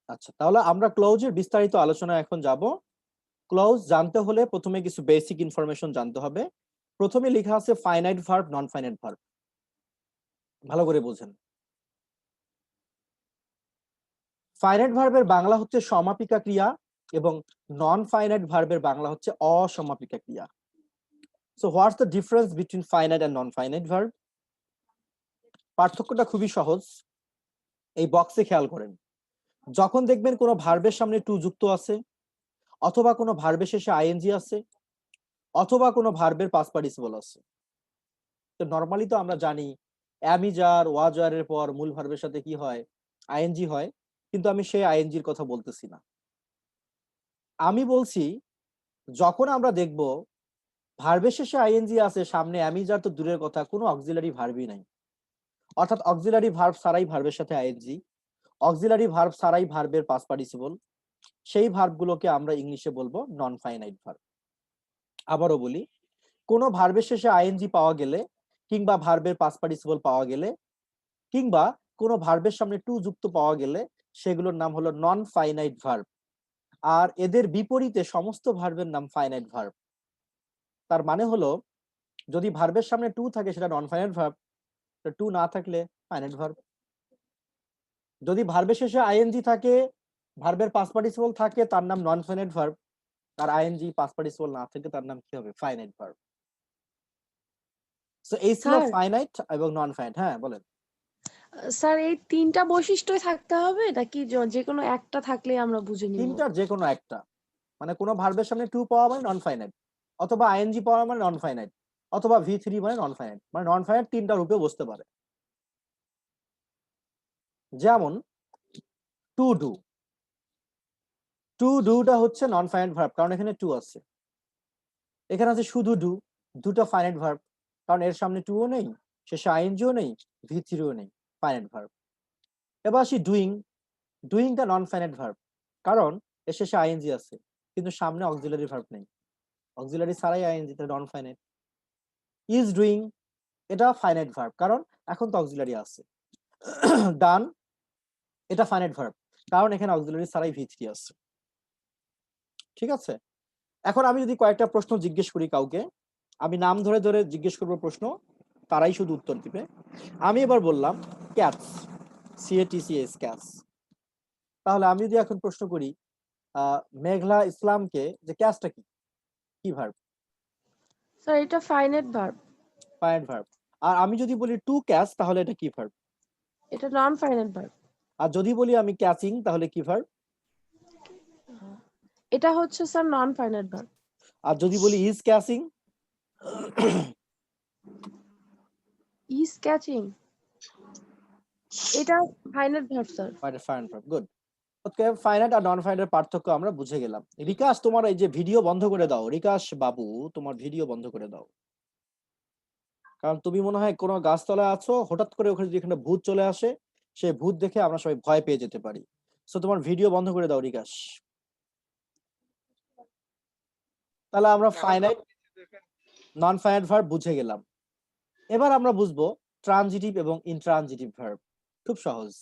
আচ্ছা, তাহলে আমরা ক্লোজের বিস্তারিত আলোচনা এখন যাব। ক্লোজ জানতে হলে প্রথমে কিছু বেসিক ইনফরমেশন জানতে হবে। প্রথমে লেখা আছে ফাইনাইট ভার্ব, নন ফাইনাইট ভার্ব। ভালো করে বোঝেন। ফাইনাইট ভার্বের বাংলা হচ্ছে সমাপিকা ক্রিয়া এবং নন ফাইনাইট ভার্বের বাংলা হচ্ছে অসমাপিকা ক্রিয়া। So what's the difference between finite and non finite verb? পার্থক্যটা খুবই সহজ। এই বক্সে খেয়াল করেন, যখন দেখবেন কোনো ভার্বের সামনে টু যুক্ত আছে, অথবা কোনো ভার্বের শেষে আইএনজি আছে, অথবা কোনো ভার্বের পাস্ট পার্টিসিপল আছে। তো নরমালি তো আমরা জানি অ্যামিজার ওয়াজারের পর মূল ভার্বের সাথে কি হয়? আইএনজি হয়। কিন্তু আমি সেই আইএনজির কথা বলতেছি না। আমি বলছি যখন আমরা দেখব ভার্বের শেষে আইএনজি আছে, সামনে অ্যামিজার তো দূরের কথা, কোনো অক্সিলারি ভার্বই নাই, অর্থাৎ অক্সিলারি ভার্ব ছাড়াই ভার্বের সাথে আইএনজি, অক্সিলারি ভার্ব ছাড়াই ভার্বের পাস্ট পার্টিসিপল, সেই ভার্বগুলোকে আমরা ইংলিশে বলবো নন ফাইনাইট ভার্ব। আবারও বলি, কোনো ভার্বের শেষে আইএনজি পাওয়া গেলে, কিংবা ভার্বের পাস্ট পার্টিসিপল পাওয়া গেলে, কিংবা কোনো ভার্বের সামনে টু যুক্ত পাওয়া গেলে সেগুলোর নাম হলো নন ফাইনাইট ভার্ব। আর এদের বিপরীতে সমস্ত ভার্বের নাম ফাইনাইট ভার্ব। তার মানে হলো, যদি ভার্বের সামনে টু থাকে সেটা নন ফাইনাইট ভার্ব, টু না থাকলে ফাইনাইট ভার্ব। যদি ভার্বের শেষে আইএনজি থাকে, ভার্বের পাস্ট পার্টিসিপল থাকে, তার নাম নন ফাইনাইট ভার্ব। আর আইএনজি পাস্ট পার্টিসিপল না থাকে, তার নাম কি হবে? Finite verb. সো এই ছিল স্যার ফাইনাইট এবং নন ফাইনাইট। হ্যাঁ বলেন। স্যার এই তিনটা বৈশিষ্ট্যই থাকতে হবে নাকি যে কোনো একটা থাকলে আমরা বুঝে নিব? তিনটার যে কোনো একটা, মানে কোনো ভার্বের সামনে টু পাওয়া মানে নন ফাইনাইট, অথবা আইএনজি পাওয়া মানে নন ফাইনাইট, অথবা ভি3 মানে নন ফাইনাইট। মানে নন ফাইনাইট তিনটা রূপে বসতে পারে। যেমন টু ডু, টু ডুটা হচ্ছে নন ফাইনাইট ভার্ব, কারণ এখানে টু আছে। এখানে আছে শুধু ডু, দুটো ফাইনাইট ভার্ব, কারণ এর সামনে টুও নেই, শেষে আইএনজিও নেই, ভি3ও নেই, ফাইনাইট ভার্ব। এবার আসি ডুইং, ডুইংটা নন ফাইনাইট ভার্ব, কারণ এর শেষে আইএনজি আছে, কিন্তু সামনে অক্সিলারি ভার্ব নেই, অক্সিলারি ছাড়াই আইএনজি, তাহলে নন ফাইনাইট। ইজ ডুইং, এটা ফাইনাইট ভার্ব, কারণ এখন তো অক্সিলারি আছে। ডান, এটা ফাইনাইট ভার্ব, কারণ এখানে অক্সিলারি ছাড়াই ভি3 আছে। ঠিক আছে, এখন আমি যদি কয়েকটা প্রশ্ন জিজ্ঞেস করি কাউকে, আমি নাম ধরে ধরে জিজ্ঞেস করবো প্রশ্ন, তারাই শুধু উত্তর দিবে। আমি এবার বললাম ক্যাটস, সিএটিসিএস, ক্যাটস। তাহলে আমি যদি এখন প্রশ্ন করি মেঘলা ইসলামকে যে ক্যাটসটা কি, কি ভার্ব? স্যার এটা ফাইনাইট ভার্ব। Finite verb. আর আমি যদি বলি টু ক্যাচ, তাহলে এটা কি ভার্ব? এটা নন ফাইনাইট ভার্ব। আর যদি বলি আমি ক্যাচিং, তাহলে কি ভার্ব? এটা হচ্ছে স্যার নন ফাইনাইট ভার্ব। আর যদি বলি ইজ ক্যাচিং? ইজ ক্যাচিং, এটা finite verb sir. Finite verb, good. Okay, finite আর নন ফাইনাইটের পার্থক্য আমরা বুঝে গেলাম। রিকাশ, তোমার এই যে ভিডিও বন্ধ করে দাও। রিকাশ বাবু, তোমার ভিডিও বন্ধ করে দাও, কারণ তুমি মনে হয় কোনো গাছতলায় আছো, হঠাৎ করে ওখানে যদি এখানে ভূত চলে আসে, সেই ভূত দেখে আমরা সবাই ভয় পেয়ে যেতে পারি। সো তোমার ভিডিও বন্ধ করে দাও রিকাশ। তাহলে আমরা ফাইনাইট নন ফাইনাইট ভার্ব বুঝে গেলাম। এবার আমরা বুঝবো ট্রানজিটিভ এবং ইনট্রানজিটিভ ভার্ব। খুব সহজ।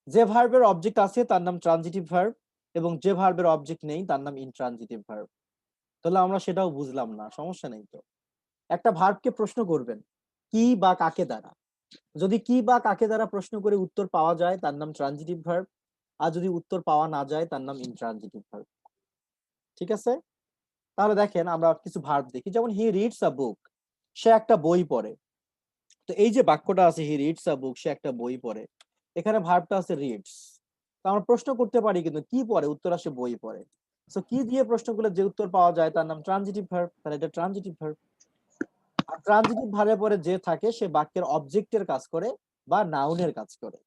যে ভার্বের অবজেক্ট আছে তার নাম ট্রানজিটিভ ভার্ব, এবং যে ভার্বের অবজেক্ট নেই তার নাম ইনট্রানজিটিভ ভার্ব। তাহলে আমরা সেটাও বুঝলাম না, সমস্যা নেই তো। একটা ভার্বকে প্রশ্ন করবেন কি বা কাকে দ্বারা, যদি কি বা কাকে দ্বারা প্রশ্ন করে উত্তর পাওয়া যায় তার নাম ট্রানজিটিভ ভার্ব, আর যদি উত্তর পাওয়া না যায় তার নাম ইনট্রানজিটিভ ভার্ব। ঠিক আছে, তাহলে দেখেন আমরা কিছু ভার্ব দেখি। যেমন হি রিডস আ বুক, সে একটা বই পড়ে। তো এই যে বাক্যটা আছে হি রিডস আ বুক, সে একটা বই পড়ে, এখানে ভার্বটা আছে রিডস। তো আমরা প্রশ্ন করতে পারি কিন্তু কি পড়ে, উত্তর আসে বই পড়ে। সো কি দিয়ে প্রশ্ন করলে যে উত্তর পাওয়া যায় তার নাম ট্রানজিটিভ ভার্ব, তাহলে এটা ট্রানজিটিভ ভার্ব। আর ট্রানজিটিভ ভার্বের পরে যে থাকে সে বাক্যের অবজেক্টের কাজ করে বা নাউনের কাজ করে।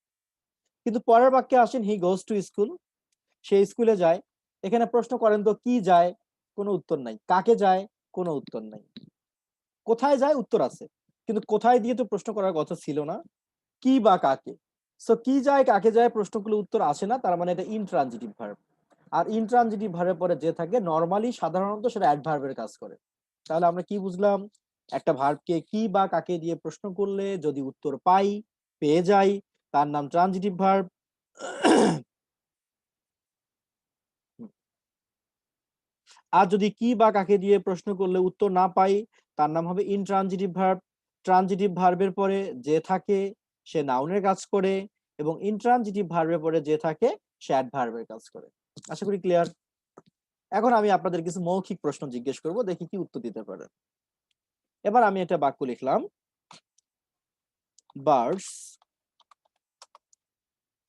কিন্তু পরের বাক্যে আসেন হি গোজ টু স্কুল, সে স্কুলে যায়। এখানে প্রশ্ন করেন তো কি যায়, কোনো উত্তর নাই। কাকে যায়, কোনো উত্তর নাই। কোথায় যায়, উত্তর আছে, কিন্তু কোথায় দিয়ে তো প্রশ্ন করার কথা ছিল না, কি বা কাকে। সো কি যায় কাকে যায় প্রশ্নগুলো উত্তর আসে না, তার মানে এটা ইনট্রানজিটিভ ভার্ব। আর ইনট্রানজিটিভ ভার্বের পরে যে থাকে নরমালি সাধারণত সেটা অ্যাডভার্বের কাজ করে। তাহলে আমরা কি বুঝলাম? একটা ভার্বকে কি বা কাকে দিয়ে প্রশ্ন করলে যদি উত্তর পাই, পেয়ে যাই, তার নাম ট্রানজিটিভ ভার্ব। আর যদি কি বা কাকে দিয়ে প্রশ্ন করলে উত্তর না পাই তার নাম হবে ইনট্রানজিটিভ ভার্ব। ট্রানজিটিভ ভার্বের পরে যে থাকে সে নাউনের কাজ করে এবং ইনট্রানজিটিভ ভার্বের পরে যে থাকে সে অ্যাডভার্বের কাজ করে। আশা করি ক্লিয়ার। এখন আমি আপনাদের কিছু মৌখিক প্রশ্ন জিজ্ঞেস করব, দেখি কি উত্তর দিতে পারে। এবার আমি একটা বাক্য লিখলাম, birds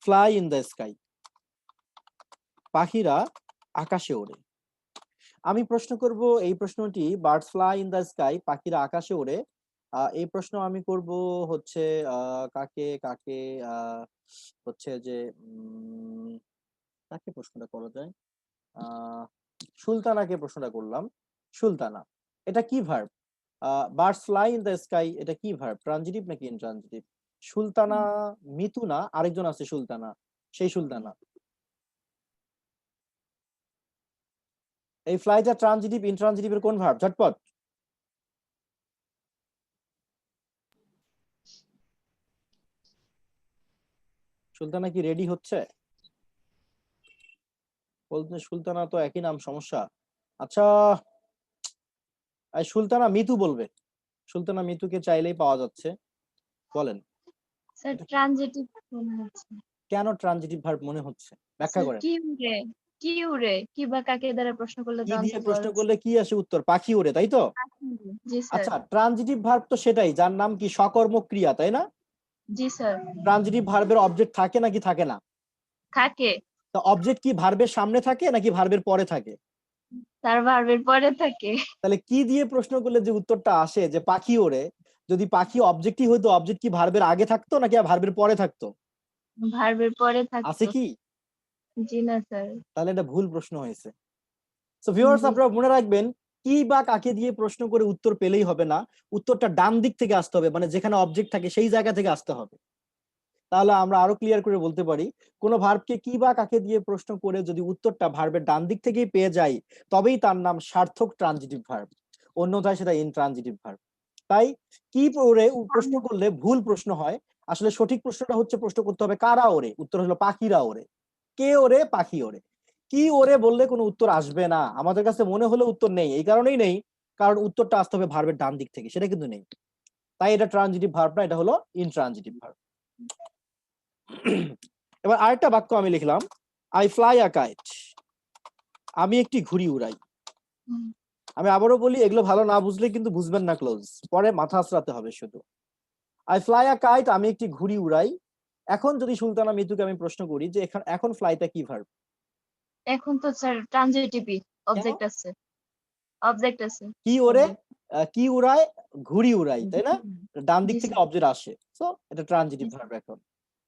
fly in the sky. পাখিরা আকাশে ওড়ে। আমি প্রশ্ন করব এই প্রশ্নটি, birds fly in the sky, পাখিরা আকাশে ওড়ে। এই প্রশ্ন আমি করব হচ্ছে কাকে কাকে হচ্ছে যে কাকে প্রশ্নটা করা যায়, সুলতানাকে প্রশ্নটা করলাম। সুলতানা, এটা কি verb? Birds fly in the sky, এটা কি ভার্ব, ট্রানজিটিভ নাকি ইনট্রানজিটিভ? সুলতানা মিতু না, আরেকজন আছে সুলতানা, সেই সুলতানা। এই ফ্লাইটা ট্রানজিটিভ ইনট্রানজিটিভের কোন ভার্ব? ঝটপট। সুলতানা কি রেডি হচ্ছে? বলতে সুলতানা তো একই নাম, সমস্যা। আচ্ছা, সুলতানা মিতু বলবে। সুলতানা মিতুকে চাইলেই পাওয়া যাচ্ছে, বলেন। স্যার ট্রানজিটিভ মনে হচ্ছে। কেন ট্রানজিটিভ ভার্ব মনে হচ্ছে, ব্যাখ্যা স্যার করেন। কি উড়ে কি বা কাকে দ্বারা প্রশ্ন করলে কি তো দিয়ে আনসার প্রশ্ন করলে কি আসে উত্তর? পাখি ওড়ে, তাই তো? জি স্যার। আচ্ছা, ট্রানজিটিভ ভার্ব তো সেটাই যার নাম কি সকর্মক ক্রিয়া, তাই না? জি স্যার। ট্রানজিটিভ ভার্বের অবজেক্ট থাকে নাকি থাকে না? থাকে। তো অবজেক্ট কি ভার্বের সামনে থাকে নাকি ভার্বের পরে থাকে? তার ভার্বের পরে থাকে। তাহলে কি দিয়ে প্রশ্ন করলে যে উত্তরটা আসে যে পাখি ওড়ে, যদি পাখি অবজেক্টই হইতো, অবজেক্ট কি ভার্বের আগে থাকতো নাকি ভার্বের পরে থাকতো? ভার্বের পরে আছে থাকতো। কি? জি না স্যার। তাহলে এটা ভুল প্রশ্ন হয়েছে। সো ভিউয়ার্স, জি। আপনারা মনে রাখবেন, কি বা কাকে দিয়ে প্রশ্ন করে উত্তর পেলেই হবে না, উত্তরটা ডান দিক থেকে আসতে হবে, মানে যেখানে অবজেক্ট থাকে সেই জায়গা থেকে আসতে হবে। তাহলে আমরা আরো ক্লিয়ার করে বলতে পারি, কোন ভার্বকে কি বা কাকে দিয়ে প্রশ্ন করে যদি উত্তরটা ভার্বের ডান দিক থেকেই পেয়ে যাই, তবেই তার নাম সার্থক ট্রানজিটিভ ভার্ব, অন্যথায় সেটা ইনট্রানজিটিভ ভার্ব। তাই কি পরে প্রশ্ন করলে ভুল প্রশ্ন হয়। আসলে সঠিক প্রশ্নটা হচ্ছে প্রশ্ন করতে হবে কারা ওড়ে, উত্তর হলো পাখিরা ওড়ে। কে ওড়ে? পাখি ওড়ে। কি ওড়ে বললে কোনো উত্তর আসবে না, আমাদের কাছে মনে হলে উত্তর নেই, এই কারণেই নেই কারণ উত্তরটা আসতে হবে ভার্বের ডান দিক থেকে, সেটা কিন্তু নেই। তাই এটা ট্রানজিটিভ ভার্ব না, এটা হলো ইনট্রানজিটিভ ভার্ব। এবার আরেকটা বাক্য আমি লিখলাম, আই ফ্লাই আ কাইট। আমি একটি ঘুড়ি উড়াই। আমি আবারও বলি, এগুলো ভালো না বুঝলে কিন্তু বুঝবেন না ক্লোজ, পরে মাথা আসরাতে হবে শুধু। আই ফ্লাই আ কাইট, আমি একটি ঘুড়ি উড়াই। এখন যদি সুলতানা মিতুকে আমি প্রশ্ন করি যে এখন ফ্লাইটা কি ভার্ব? এখন তো স্যার ট্রানজিটিভই, অবজেক্ট আছে। অবজেক্ট আছে। কি ওড়ে? কি উড়ায়? ঘুড়ি উড়াই, তাই না? ডান দিক জি থেকে স্যার। অবজেক্ট আসে, সো এটা ট্রানজিটিভ ভার্ব। এখন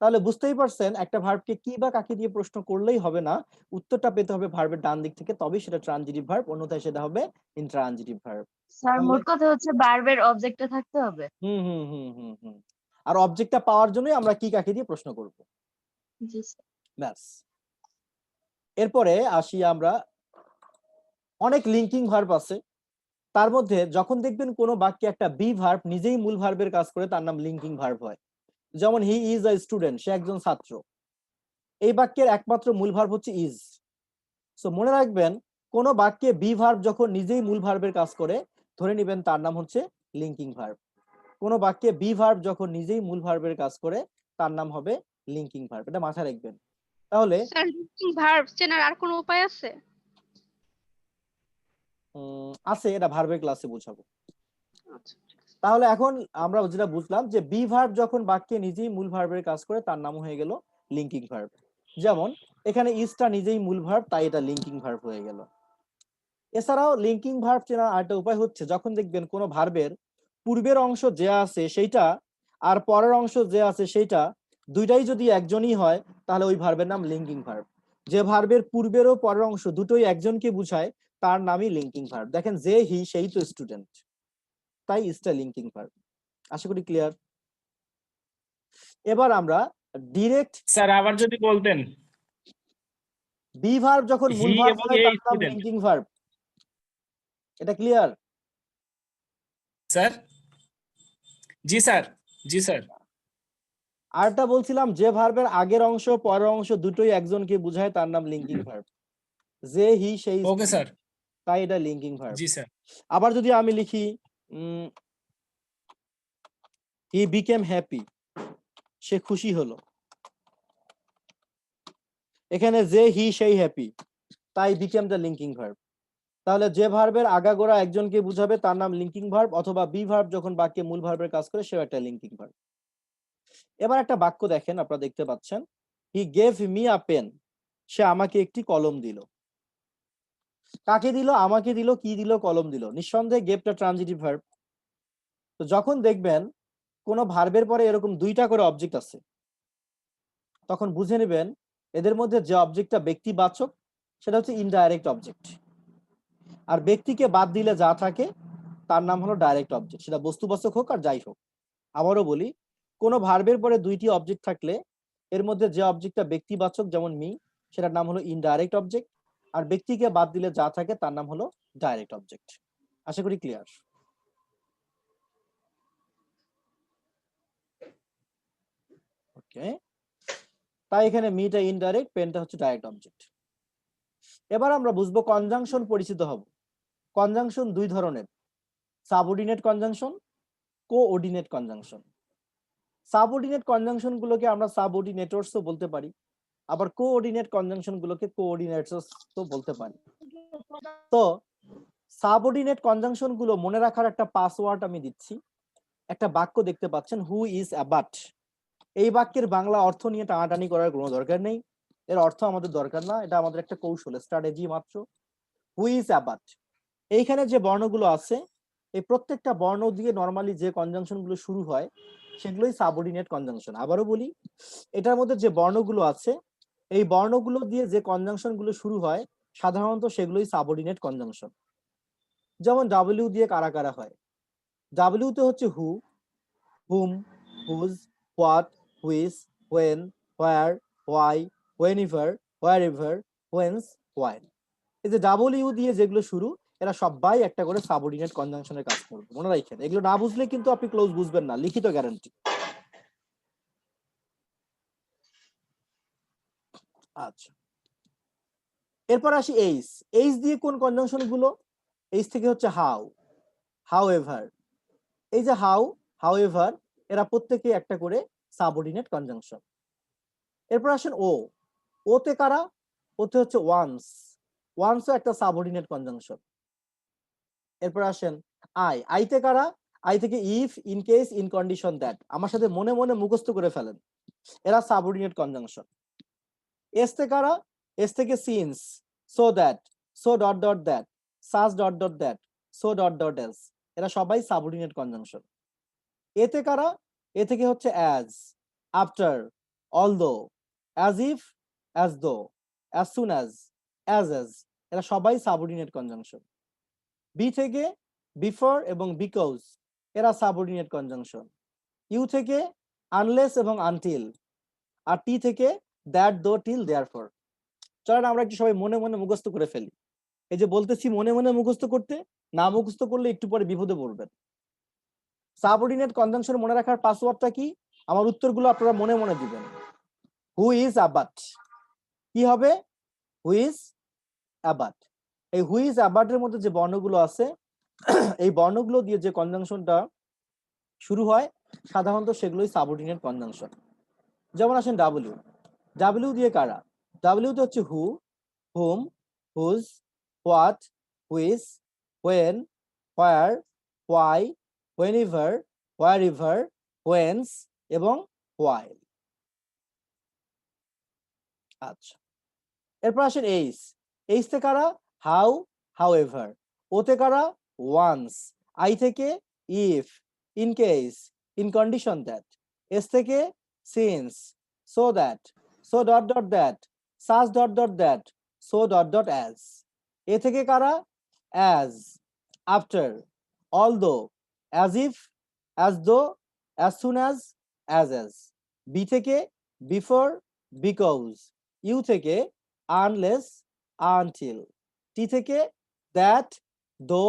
তাহলে বুঝতেই পারছেন, একটা ভার্বকে কি বা কাকে দিয়ে প্রশ্ন করলেই হবে না, উত্তরটা পেতে হবে ভার্বের ডান দিক থেকে, তবেই সেটা ট্রানজিটিভ ভার্ব, অন্যথায় সেটা হবে ইনট্রানজিটিভ ভার্ব। স্যার মোট কথা হচ্ছে ভার্বের অবজেক্টে থাকতে হবে। হুম হুম হুম হুম হুম আর অবজেক্টটা পাওয়ার জন্যই আমরা কি কাকে দিয়ে প্রশ্ন করব, জি স্যার। ব্যাস। এরপরে আসি আমরা, অনেক লিঙ্কিং ভার্ব আছে, তার মধ্যে যখন দেখবেন কোনো বাক্যে একটা বি ভার্ব নিজেই মূল ভার্বের কাজ করে, তার নাম লিঙ্কিং ভার্ব হয়। যেমন হি ইজ আ স্টুডেন্ট, সে একজন ছাত্র। এই বাক্যের একমাত্র মূল ভার্ব হচ্ছে ইজ। সো মনে রাখবেন, কোন বাক্যে বি ভার্ব যখন নিজেই মূল ভার্বের কাজ করে, ধরে নেবেন তার নাম হচ্ছে লিঙ্কিং ভার্ব। কোন বাক্যে বি ভার্ব যখন নিজেই মূল ভার্বের কাজ করে, তার নাম হবে লিঙ্কিং ভার্ব, এটা মাথায় রাখবেন। তাহলে স্যার লিঙ্কিং ভার্ব চেনার আর কোনো উপায় আছে? আছে, এটা ভার্বের ক্লাসে বুঝাবো। আচ্ছা। তাহলে এখন আমরা যেটা বুঝলাম যে বি ভার্ব যখন বাক্যে নিজেই মূল ভার্বের কাজ করে, তার নাম হয়ে গেল লিঙ্কিং ভার্ব। যেমন এখানে ইজটা নিজেই মূল ভার্ব, তাই এটা লিঙ্কিং ভার্ব হয়ে গেল। এছাড়াও লিঙ্কিং ভার্ব চেনার আরেকটা উপায় হচ্ছে, যখন দেখবেন কোন ভার্বের পূর্বের অংশ যে আছে সেইটা আর পরের অংশ যে আছে সেইটা দুইটাই যদি একজনই হয়, তাহলে ওই ভার্বের নাম লিঙ্কিং ভার্ব। যে ভার্বের পূর্বের ও পরের অংশ দুটোই একজনকে বুঝায়, তার নামই লিঙ্কিং ভার্ব। দেখেন, যে হি, সেই তো স্টুডেন্ট, তাই ইজটা লিঙ্কিং ভার্ব। আশা করি ক্লিয়ার। এবার আমরা ডিরেক্ট, স্যার আবার যদি বলতেন। বি ভার্ব যখন মূল হি ভার্ব এবং হয়, এ তার নাম স্টুডেন্ট। Linking verb. এটা ক্লিয়ার? স্যার জি স্যার, জি স্যার। আরটা বলছিলাম, যে ভার্বের আগের অংশ পরের অংশ দুটোই একজনকে বুঝায়, তার নাম লিঙ্কিং ভার্ব। যে হি, সেই ওকে স্যার। তাই এটা লিঙ্কিং ভার্ব। জি স্যার। আবার যদি আমি লিখি হি বিকেম হ্যাপি, সে খুশি হলো, এখানে যে হি সেই হ্যাপি, তাই বিকেম দ্য লিঙ্কিং ভার্ব। তাহলে যে ভার্বের আগাগোড়া একজনকে বুঝাবে তার নাম লিঙ্কিং ভার্ব, অথবা বি ভার্ব যখন বাক্যে মূল ভার্বের কাজ করে সেও একটা লিঙ্কিং ভার্ব। এবার একটা বাক্য দেখেন, আপনারা দেখতে পাচ্ছেন, he gave me a pen, সে আমাকে একটি কলম দিল। কাকে দিল? আমাকে দিল, কি দিল? কলম দিল। নিঃসন্দেহে গেভটা ট্রানজিটিভ ভার্ব। তো যখন দেখবেন কোন ভার্বের পরে এরকম দুইটা করে অবজেক্ট আছে, তখন বুঝে নেবেন এদের মধ্যে যে অবজেক্টটা ব্যক্তিবাচক সেটা হচ্ছে ইনডাইরেক্ট অবজেক্ট, আর ব্যক্তিকে বাদ দিলে যা থাকে তার নাম হলো ডাইরেক্ট অবজেক্ট, সেটা বস্তুবাচক হোক আর যাই হোক। আবারও বলি, কোন ভার্বের পরে দুইটি অবজেক্ট থাকলে এর মধ্যে যে অবজেক্টটা ব্যক্তিবাচক, যেমন মি, সেটার নাম হলো ইনডাইরেক্ট অবজেক্ট, আর ব্যক্তিকে বাদ দিলে যা থাকে তার নাম হলো ডাইরেক্ট অবজেক্ট। আশা করি ক্লিয়ার। ওকে, তাই এখানে মিটা ইনডাইরেক্ট, পেনটা হচ্ছে ডাইরেক্ট অবজেক্ট। এবার আমরা বুঝবো কনজাংশন, পরিচিত হব। কনজাংশন দুই ধরনের, subordinate conjunction, coordinate conjunction. Subordinate conjunction গুলোকে আমরা সাবঅর্ডিনেটরসও বলতে পারি, আবার কোঅর্ডিনেট কনজাংশন গুলোকে কোঅর্ডিনেটরসও বলতে পারি। তো সাবঅর্ডিনেট কনজাংশন গুলো মনে রাখার একটা পাসওয়ার্ড আমি দিচ্ছি। একটা বাক্য দেখতে পাচ্ছেন, হু ইজ অ্যাবাট। এই বাক্যের বাংলা অর্থ নিয়ে টানাটানি করার কোনো দরকার নেই, এর অর্থ আমাদের দরকার না, এটা আমাদের একটা কৌশল, স্ট্র্যাটেজি মাত্র। হু ইজ অ্যাবাট, এইখানে যে বর্ণগুলো আছে এই প্রত্যেকটা বর্ণ দিয়ে নরমালি যে কনজাংশন গুলো শুরু হয় সেগুলোই সাবঅর্ডিনেট কনজাংশন। আবারও বলি, এটার মধ্যে যে বর্ণগুলো আছে এই বর্ণগুলো দিয়ে যে কনজাংশন গুলো শুরু হয় সাধারণত সেগুলোই সাবঅর্ডিনেট কনজাংশন। যেমন ডাব্লিউ দিয়ে কারা কারা হয়? ডাব্লিউ তে হচ্ছে who, whom, whose, what, which, when, where, why, whenever, wherever, whence, while. এই যে ডাব্লিউ দিয়ে যেগুলো শুরু এরা সবাই একটা করে সাবঅর্ডিনেট কনজাংশনের কাজ করবে, মনে রাখেন। এগুলো না বুঝলে কিন্তু আপনি ক্লোজ বুঝবেন না, লিখিত গ্যারান্টি। আচ্ছা, এরপর আসি এইস। এইস দিয়ে কোন কনজাংশন গুলো? এইস থেকে হচ্ছে হাউ, হাউ এভার। এই যে হাউ, হাউ এভার, এরা প্রত্যেকে একটা করে সাবঅর্ডিনেট কনজাংশন। এরপর আসেন ও। ওতে কারা? ওতে হচ্ছে ওয়ান্স, ওয়ান্সও একটা সাবঅর্ডিনেট কনজাংশন। এরপর আসেন আই। আইতে কারা? আই থেকে if, in case, in condition, that. আমার সাথে মনে মনে মুখস্থ করে ফেলেন, এরা সাবঅর্ডিনেট কনজাংশন। এস তে কারা? এস থেকে since, so that, so dot dot that, such dot dot that, so dot dot else, এরা সবাই সাবঅর্ডিনেট কনজাংশন। এতে কারা? এ থেকে হচ্ছে as, after, although, as if, as though, as soon as, as, এরা সবাই সাবঅর্ডিনেট কনজাংশন। বি থেকে before এবং বিকজ, এরা সাবঅর্ডিনেট কনজাংশন। ইউ থেকে আনলেস এবং আনটিল, আর টি থেকে দ্যাট, দো, টিল, দেয়ারফর। চলেন আমরা একটু সবাই মনে মনে মুখস্থ করে ফেলি। এই যে বলতেছি মনে মনে মুখস্থ করতে, না মুখস্থ করলে একটু পরে বিপদে পড়বেন। সাবঅর্ডিনেট কনজাংশন মনে রাখার পাসওয়ার্ডটা কি? আমার উত্তরগুলো আপনারা মনে মনে দিবেন। হু ইজ অ্যাবাট, কি হবে? Who is about. এই হু ইজ অ্যাবাটের মধ্যে যে বর্ণগুলো আছে এই বর্ণগুলো দিয়ে যে কনজাংশনটা শুরু হয় সাধারণত সেগুলোই সাবঅর্ডিনেট কনজাংশন। যেমন আসেন ডাব্লিউ। ডাব্লিউ দিয়ে কারা? ডাব্লিউ তে হচ্ছে who, whom, whose, what, which, when, where, why, whenever, wherever, whence এবং হোয়াইল। আচ্ছা, এরপর আসেন এইস। এইস তে কারা? How, however. ওতে কারা? ওয়ান্স। আই থেকে if, in case, in condition that. S থেকে since, so that, so dot dot that, such dot dot that, so dot dot as. A থেকে কারা? As, after, although, as if, as though, as soon as, as. B থেকে before, because. U থেকে unless, until. টি থেকে that, দো,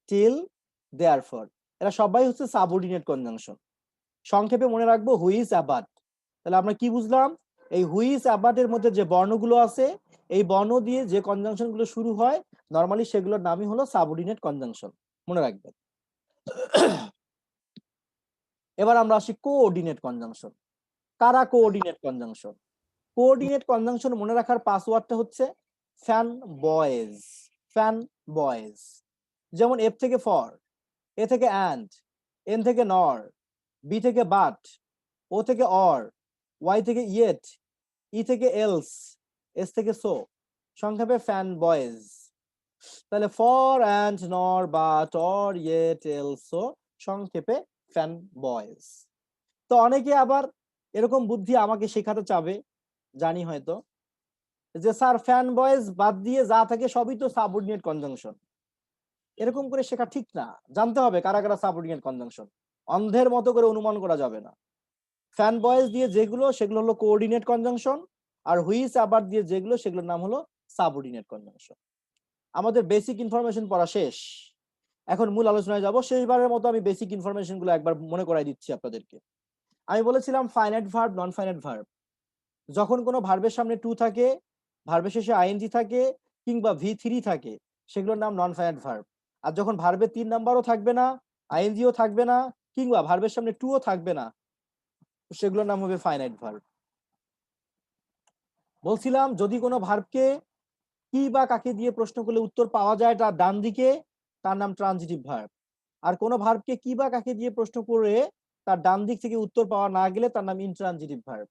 till, therefore. এরা সবাই হচ্ছে subordinate conjunction. সংক্ষেপে মনে রাখবো হু ইজ অ্যাবাট। তাহলে আমরা কি বুঝলাম? এই হুইচ অ্যাবাউটের মধ্যে যে বর্ণগুলো আছে এই বর্ণ দিয়ে যে কনজাংশন গুলো শুরু হয় নরমালি সেগুলোর নামই হলো সাবঅর্ডিনেট কনজাংশন, মনে রাখবেন। এবার আমরা আসি কোঅর্ডিনেট কনজাংশন। কারা কোঅর্ডিনেট কনজাংশন? কোঅর্ডিনেট কনজাংশন মনে রাখার পাসওয়ার্ডটা হচ্ছে ফ্যান বয়েজ। ফ্যান বয়েজ, যেমন এফ থেকে ফর, এ থেকে অ্যান্ড, এন থেকে নর, বি থেকে বাট, ও থেকে অর, ওয়াই থেকে ইয়েট, ই থেকে এলস, এস থেকে সো, সংক্ষেপে ফ্যান বয়েজ। তাহলে ফর অ্যান্ড নর but or yet else so, সংক্ষেপে ফ্যান বয়েজ। তো অনেকে আবার এরকম বুদ্ধি আমাকে শেখাতে চাবে, জানি হয়তো, যে স্যার ফ্যান বয়েজ বাদ দিয়ে যা থাকে সবই তো সাবঅর্ডিনেট কনজাংশন। এরকম করে শেখা ঠিক না, জানতে হবে কারা কারা সাবঅর্ডিনেট কনজাংশন। অন্ধের মতো করে অনুমান করা যাবে না। ফ্যান বয়েজ দিয়ে যেগুলো সেগুলো হলো কোঅর্ডিনেট কনজাংশন, আর হুইচ আবার দিয়ে যেগুলো সেগুলোর নাম হলো সাবঅর্ডিনেট কনজাংশন। আমাদের বেসিক ইনফরমেশন পড়া শেষ, এখন মূল আলোচনায় যাব। শেষবারের মতো আমি বেসিক ইনফরমেশন গুলো একবার মনে করাই দিচ্ছি আপনাদেরকে। আমি বলেছিলাম ফাইনাইট ভার্ব, নন ফাইনাইট ভার্ব। যখন কোনো ভার্বের সামনে টু থাকে, ভার্বের শেষে আইএনজি থাকে, কিংবা V3 থাকে, সেগুলোর নাম নন ফাইনাইট ভার্ব। আর যখন ভার্বের 3 নাম্বারও থাকবে না, আইএনজিও থাকবে না, কিংবা ভার্বের সামনে টুও থাকবে না, সেগুলোর নাম হবে ফাইনাইট ভার্ব। বলছিলাম যদি কোনো ভার্বকে কি বা কাকে দিয়ে প্রশ্ন করলে উত্তর পাওয়া যায় তার ডান দিকে, তার নাম ট্রানজিটিভ ভার্ব। আর কোনো ভার্বকে কি বা কাকে দিয়ে প্রশ্ন করে তার ডান দিক থেকে উত্তর পাওয়া না গেলে তার নাম ইনট্রানজিটিভ ভার্ব।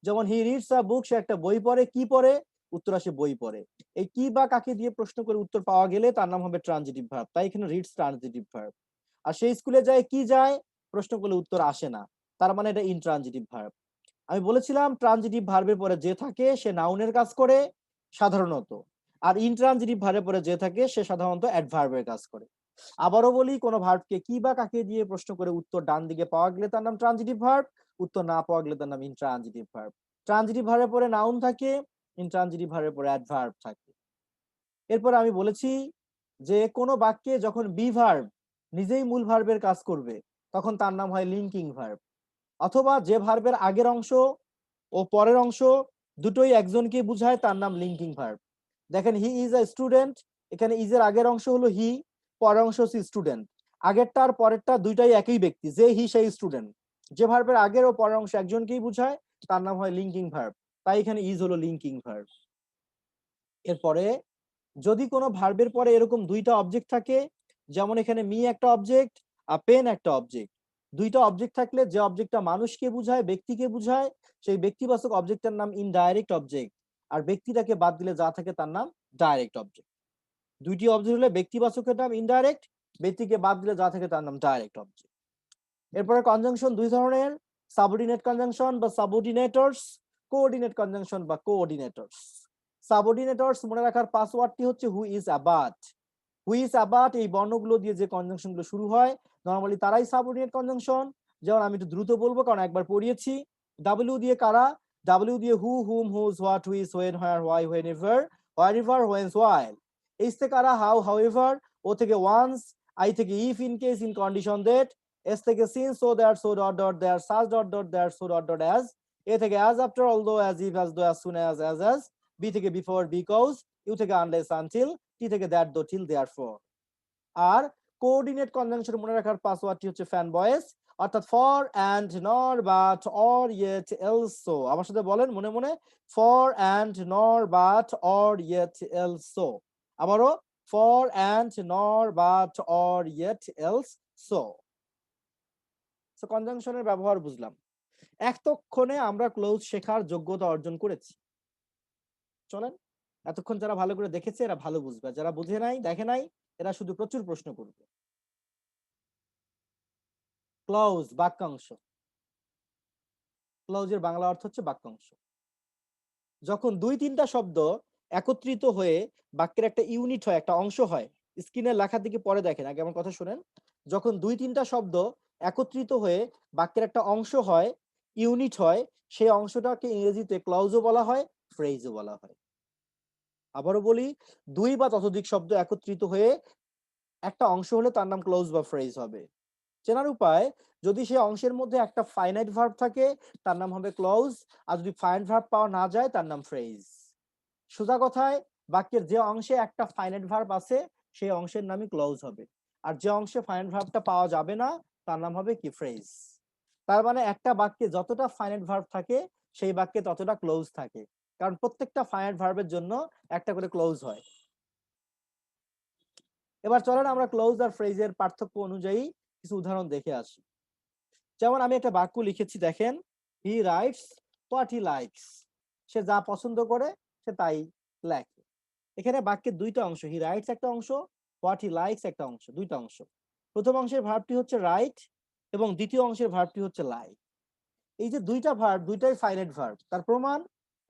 যেমন হি রিডস আ বুক, সে একটা বই পড়ে, কি পড়ে? উত্তর আসে বই পড়ে। এই কি বা কাকে দিয়ে প্রশ্ন করে উত্তর পাওয়া গেলে তার নাম হবে ট্রানজিটিভ ভার্ব, তাই এখানে রিডস ট্রানজিটিভ ভার্ব। আর সে স্কুলে যায়, কি যায়? প্রশ্ন করলে উত্তর আসে না, তার মানে এটা ইনট্রানজিটিভ ভার্ব। আমি বলেছিলাম ট্রানজিটিভ ভার্বের পরে যে থাকে সে নাউনের কাজ করে সাধারণত, আর ইনট্রানজিটিভ ভার্বের পরে যে থাকে সে সাধারণত অ্যাডভার্বের কাজ করে। আবারও বলি, কোনো ভার্বকে কি বা কাকে দিয়ে প্রশ্ন করে উত্তর ডান দিকে পাওয়া গেলে তার নাম ট্রানজিটিভ ভার্ব, উত্তর না পাওয়া গেলে তার নাম ইনট্রানজিটিভ ভার্ব। ট্রানজিটিভ ভার্বের পরে নাউন থাকে, ইনট্রানজিটিভ ভার্বের পরে অ্যাডভার্ব থাকে। এরপর আমি বলেছি যে কোনো বাক্যে যখন বি ভার্ব নিজেই মূল ভার্বের কাজ করবে তখন তার নাম হয় লিঙ্কিং ভার্ব। অথবা যে ভার্বের আগের অংশ ও পরের অংশ দুটোই একজনকে বোঝায় তার নাম লিঙ্কিং ভার্ব। দেখেন হি ইজ আ স্টুডেন্ট, এখানে ইজ এর আগের অংশ হলো হি, পরের অংশ হচ্ছে স্টুডেন্ট। আগেরটা আর পরেরটা দুইটাই একই ব্যক্তি, যে হি সেই স্টুডেন্ট। যে ভার্বের আগের ও পরের অংশ একজনকেই বোঝায় তার নাম হয় লিঙ্কিং ভার্ব, তাই এখানে ইজ হলো লিঙ্কিং ভার্ব। এরপরে যদি কোনো ভার্বের পরে এরকম দুইটা অবজেক্ট থাকে, যেমন এখানে মি একটা অবজেক্ট আর পেন একটা অবজেক্ট, দুইটা অবজেক্ট থাকলে যে অবজেক্টটা মানুষকে বোঝায়, ব্যক্তিকে বোঝায়, সেই ব্যক্তিবাচক অবজেক্টের নাম ইনডাইরেক্ট অবজেক্ট, আর ব্যক্তিটাকে বাদ দিলে যা থাকে তার নাম ডাইরেক্ট অবজেক্ট। দুইটি অবজেক্ট হলে ব্যক্তিবাচকের নাম ইনডাইরেক্ট, ব্যক্তিকে বাদ দিলে যা থাকে তার নাম ডাইরেক্ট অবজেক্ট। এরপরে কনজাংশন দুই ধরনের, সাবঅর্ডিনেট কনজাংশন বা সাবঅর্ডিনেটরস, কোঅর্ডিনেট কনজাংশন বা কোঅর্ডিনেটরস। সাবঅর্ডিনেটরস মনে রাখার পাসওয়ার্ডটি হচ্ছে হু is about. Who is about এই বর্ণগুলো দিয়ে যে কনজাংশন গুলো শুরু হয় নরমালি তারাই সাবঅর্ডিনেট কনজাংশন। যেমন আমি একটু দ্রুত বলবো কারণ একবার পড়িয়েছি। ডাব্লিউ দিয়ে কারা? ডাব্লিউ দিয়ে who, whom, whose, what, which, when, where, why, whenever, wherever, whence, while. H থেকে কারা? How, however. ও থেকে ওয়ান্স। আই থেকে if, in case, in condition that. S থেকে since, so that, so dot dot that, such dot dot that, so dot dot as. A থেকে as after, although, as if, as though, as soon as, as. B থেকে before, because. U থেকে unless, until. টি থেকে that, দো, till, therefore. আর coordinate conjunction মনে রাখার পাসওয়ার্ডটি হচ্ছে fan বয়েস, অর্থাৎ ফর অ্যান্ড নর বাট অর ইয়েট এলসো। আমার সাথে বলেন মনে মনে, ফর অ্যান্ড নর বাট অর ইয়েট এলসো। আবারও, ফর অ্যান্ড নর বাট অর ইয়েট এলসো। সো কনজাংশনের ব্যবহার বুঝলাম। এতক্ষণে আমরা ক্লোজ শেখার যোগ্যতা অর্জন করেছি। চলেন, এতক্ষণ যারা ভালো করে দেখেছে এরা ভালো বুঝবে, যারা বুঝে নাই, দেখে নাই, এরা শুধু প্রচুর প্রশ্ন করবে। ক্লজ বাক্যাংশ। ক্লজের বাংলা অর্থ হচ্ছে বাক্যাংশ। যখন দুই তিনটা শব্দ একত্রিত হয়ে বাক্যের একটা ইউনিট হয়, একটা অংশ হয়, স্ক্রিনের লেখার দিকে পরে দেখেন, আগে আমার কথা শুনেন। যখন দুই তিনটা শব্দ একত্রিত হয়ে বাক্যের একটা অংশ হয়, ইউনিট হয়, সেই অংশটাকে ইংরেজিতে ক্লজও বলা হয়, ফ্রেজও বলা হয়। আবারও বলি, দুই বা ততোধিক শব্দ একত্রিত হয়ে একটা অংশ হলে তার নাম ক্লজ বা ফ্রেজ হবে। চেনার উপায়, যদি সেই অংশের মধ্যে একটা ফাইনাইট ভার্ব থাকে তার নাম হবে ক্লজ, আর যদি ফাইনাইট ভার্ব পাওয়া না যায় তার নাম ফ্রেজ। সোজা কথায় বাক্যের যে অংশে একটা ফাইনাইট ভার্ব আছে সেই অংশের নামই ক্লজ হবে, আর যে অংশে ফাইনাইট ভার্বটা পাওয়া যাবে না তার নাম হবে কি ফ্রেজ। তার মানে একটা বাক্যে যতটা ফাইনাইট ভার্ব থাকে সেই বাক্যে ততটা ক্লোজ থাকে, কারণ প্রত্যেকটা ফাইনাইট ভার্বের জন্য একটা করে ক্লোজ হয়। এবার চলেন আমরা ক্লোজ আর ফ্রেজের পার্থক্য অনুযায়ী কিছু উদাহরণ দেখে আসি। যেমন আমি একটা বাক্য লিখেছি, দেখেন, he writes what he likes, সে যা পছন্দ করে সে তাই লেখে। এখানে বাক্যের দুইটা অংশ, হি রাইটস একটা অংশ, হোয়াট হি লাইকস একটা অংশ, দুইটা অংশ। প্রথম অংশের ভার্বটি হচ্ছে রাইট এবং দ্বিতীয় অংশের ভার্বটি হচ্ছে লাই। এই যে দুইটা ভার্ব, দুইটাই ফাইনাইট ভার্ব। তার প্রমাণ,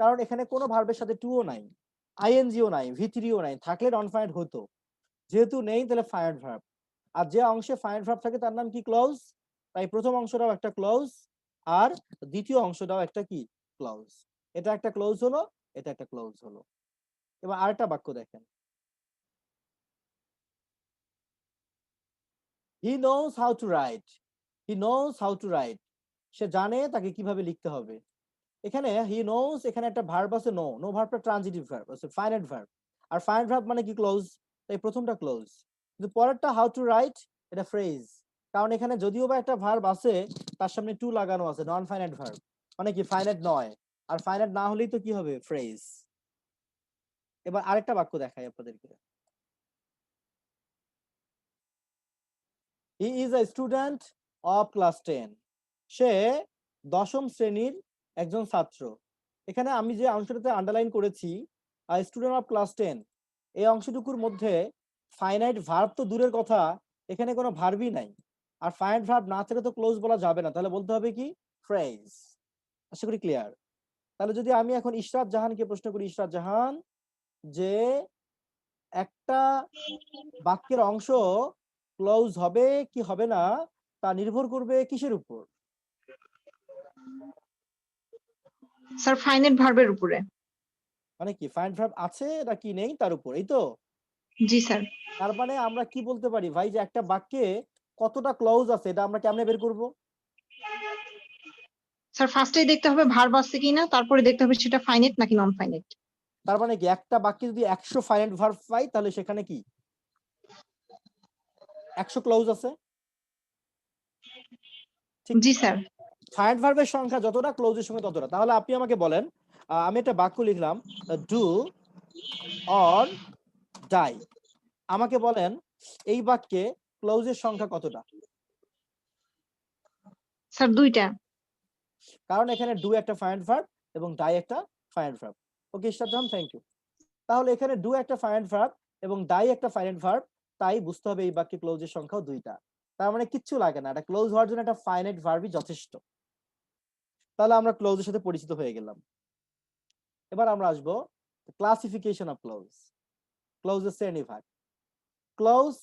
কারণ এখানে কোনো ভার্বের সাথে টুও নাই, আইএনজিও নাই, ভি3ও নাই, থাকলে নন ফাইনাইট হতো, যেহেতু নেই তাহলে ফাইনাইট ভার্ব। আর যে অংশে ফাইনাইট ভার্ব থাকে তার নাম কি ক্লজ, তাই প্রথম অংশটাও একটা ক্লজ আর দ্বিতীয় অংশটাও একটা কি ক্লজ। এটা একটা ক্লজ হলো, এটা একটা ক্লজ হলো। এবার আরেকটা বাক্য দেখেন, he knows how to write, he knows how to write, সে জানে তাকে কিভাবে লিখতে হবে। এখানে হি নোজ, এখানে একটা ভার্ব আছে নো, নো ভার্বটা ট্রানজিটিভ ভার্ব আছে, ফাইনাইট ভার্ব, আর ফাইনাইট ভার্ব মানে কি ক্লোজ, তাই প্রথমটা ক্লোজ। কিন্তু পরেরটা হাউ টু রাইট এটা ফ্রেজ, কারণ এখানে যদিও বা একটা ভার্ব আছে তার সামনে টু লাগানো আছে, নন ফাইনাইট ভার্ব, মানে কি ফাইনাইট নয়, আর ফাইনাইট না হলেই তো কি হবে ফ্রেজ। এবার আরেকটা বাক্য দেখাই আপনাদেরকে, he is a student of class 10, সে 10ম শ্রেণীর একজন ছাত্র। এখানে আমি যে অংশটাতে আন্ডারলাইন করেছি স্টুডেন্ট অফ ক্লাস 10, এই অংশটুকুর মধ্যে ফাইনাইট ভার্ব তো দূরের কথা, এখানে কোনো ভার্বই নাই, আর ফাইনাইট ভার্ব না থাকলে তো ক্লোজ বলা যাবে না, তাহলে বলতে হবে কি ফ্রেজ। আশা করি ক্লিয়ার। তাহলে যদি আমি এখন ইশরাত জাহানকে প্রশ্ন করি, ইশরাত জাহান, যে একটা বাক্যের অংশ ক্লোজ হবে কি হবে না তা নির্ভর করবে কিসের উপর? স্যার ফাইনাইট ভার্বের উপরে। মানে কি ফাইনাইট ভার্ব আছে নাকি নেই তার উপর, এই তো। জি স্যার। তার মানে আমরা কি বলতে পারি ভাই, যে একটা বাক্যে কতটা ক্লজ আছে এটা আমরা কেমনে বের করব? স্যার ফার্স্টেই দেখতে হবে ভার্ব আছে কিনা, তারপরে দেখতে হবে সেটা ফাইনাইট নাকি নন ফাইনাইট। তার মানে কি একটা বাক্যে যদি 100 ফাইনাইট ভার্ব পাই তাহলে সেখানে কি 100 ক্লজ আছে? ঠিক জি স্যার। ফাইনাইট ভার্বের সংখ্যা যতটা ক্লজের সঙ্গে ততটা। তাহলে আপনি আমাকে বলেন, আমি একটা বাক্য লিখলাম ডু অর ডাই, আমাকে বলেন এই বাক্যে ক্লজের সংখ্যা কতটা? স্যার দুইটা। কারণ এখানে ডু একটা ফাইনাইট ভার্ব এবং ডাই একটা finite verb. Okay Ishrat Jahan, thank you. তাহলে এখানে ডু একটা ফাইনাইট ভার্ব এবং ডাই একটা ফাইনাইট ভার্ব, তাই বুঝতে হবে এই বাক্যে ক্লোজের সংখ্যাও দুইটা। তার মানে কিচ্ছু লাগে না, এটা ক্লোজ হওয়ার জন্য একটা ফাইনাইট ভার্বই যথেষ্ট। তাহলে আমরা ক্লোজের সাথে পরিচিত হয়ে গেলাম। এবার আমরা আসবো ক্লাসিফিকেশন অফ ক্লোজ, ক্লোজের শ্রেণীভাগ। ক্লোজ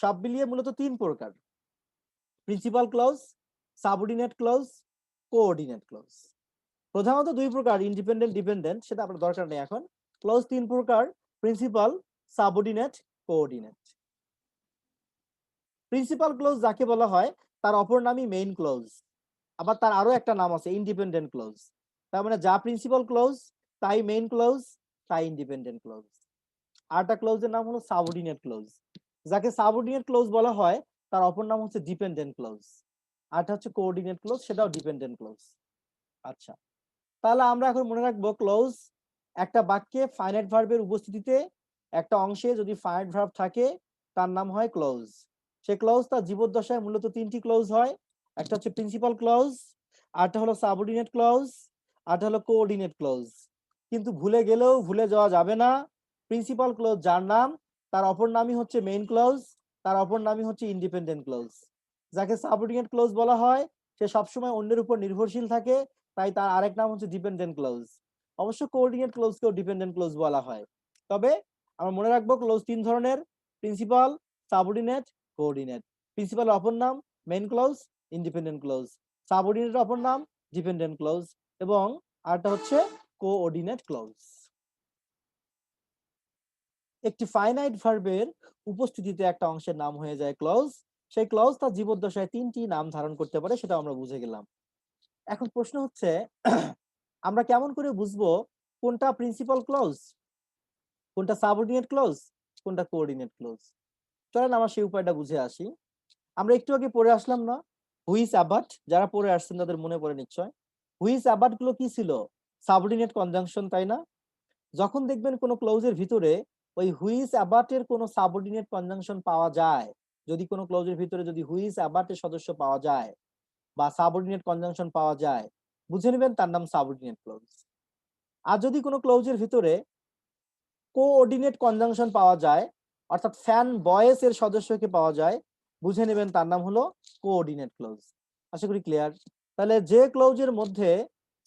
সব মিলিয়ে মূলত 3 প্রকার, principal clause, subordinate clause, coordinate close. প্রধানত 2 প্রকার, ইন্ডিপেন্ডেন্ট ডিপেন্ডেন্ট, সেটা আপনার দরকার নেই এখন। ক্লোজ 3 প্রকার, principal, subordinate, coordinate. Principal clause যাকে বলা হয় তার অপর নামই মেইন ক্লোজ, আবার তার আরো একটা নাম আছে ইন্ডিপেন্ডেন্ট ক্লোজ। তার মানে যা প্রিন্সিপাল ক্লোজ তাই মেইন ক্লোজ তাই ইন্ডিপেন্ডেন্ট ক্লোজ। আরেকটা ক্লোজের নাম হলো সাবঅর্ডিনেট ক্লোজ, যাকে সাবঅর্ডিনেট ক্লোজ বলা হয় তার অপর নাম হচ্ছে ডিপেন্ডেন্ট ক্লোজ। আরেকটা হচ্ছে কোঅর্ডিনেট ক্লোজ, সেটাও ডিপেন্ডেন্ট ক্লোজ। আচ্ছা, তাহলে আমরা এখন মনে রাখবো ক্লোজ একটা বাক্যে ফাইনাইট ভার্বের উপস্থিতিতে একটা অংশে যদি ফাইনাইট ভার্ব থাকে তার নাম হয় ক্লোজ। সে ক্লোজ তার জীবদ্দশায় মূলত 3টি ক্লোজ হয়, একটা হচ্ছে প্রিন্সিপাল ক্লোজ, আরটা হলো সাবঅর্ডিনেট ক্লোজ, আরটা হলো কোঅর্ডিনেট ক্লোজ। কিন্তু ভুলে গেলেও ভুলে যাওয়া যাবে না, প্রিন্সিপাল ক্লোজ যার নাম তার অপর নামই হচ্ছে মেইন ক্লোজ, তার অপর নামই হচ্ছে ইন্ডিপেন্ডেন্ট ক্লোজ। যাকে সাবঅর্ডিনেট ক্লোজ বলা হয় সে সবসময় অন্যের উপর নির্ভরশীল থাকে, তাই তার আরেক নাম হচ্ছে ডিপেন্ডেন্ট ক্লোজ। অবশ্য কোঅর্ডিনেট ক্লোজকেও ডিপেন্ডেন্ট ক্লোজ বলা হয়। তবে আমরা মনে রাখবো ক্লোজ 3 ধরনের, প্রিন্সিপাল, সাবঅর্ডিনেট, কোঅর্ডিনেট। প্রিন্সিপালের অপর নাম মেইন ক্লোজ, ইন্ডিপেন্ডেন্ট ক্লোজ, সাবঅর্ডিনেটের অপর নাম ডিপেন্ডেন্ট ক্লোজ, এবং আরেকটা হচ্ছে কোঅর্ডিনেট ক্লোজ। একটি ফাইনাইট ভার্বের উপস্থিতিতে একটা অংশের নাম হয়ে যায় ক্লোজ, সেই ক্লজ তার জীবদ্দশায় 3টি নাম ধারণ করতে পারে, সেটা আমরা বুঝে গেলাম। এখন প্রশ্ন হচ্ছে আমরা কেমন করে বুঝবো কোনটা প্রিন্সিপাল ক্লজ, কোনটা সাবঅর্ডিনেট ক্লজ, কোনটা কোঅর্ডিনেট ক্লজ? চলেন আমরা সেই উপায়টা বুঝে আসি। আমরা একটু আগে পড়ে আসলাম না হুইচ অ্যাবাট, যারা পড়ে আসছেন তাদের মনে পড়ে নিশ্চয়। হুইচ অ্যাবাট গুলো কি ছিল? সাবঅর্ডিনেট কনজাংশন, তাই না? যখন দেখবেন কোনো ক্লজের ভিতরে ওই হুইচ অ্যাবাটের কোনো সাবঅর্ডিনেট কনজাংশন পাওয়া যায়, যদি কোনো ক্লজের ভিতরে যদি হুইচ অ্যাবাটের সদস্য পাওয়া যায় বা সাবঅর্ডিনেট কনজাংশন পাওয়া যায়, বুঝে নেবেন তার নাম সাবঅর্ডিনেট ক্লজ। আর যদি কোনো ক্লজের ভিতরে কোঅর্ডিনেট কনজাংশন পাওয়া যায়, অর্থাৎ ফ্যান বয়েস এর সদস্যকে পাওয়া যায়, বুঝে নেবেন তার নাম হলো কোঅর্ডিনেট ক্লজ। আশা করি ক্লিয়ার। তাহলে যে ক্লজের মধ্যে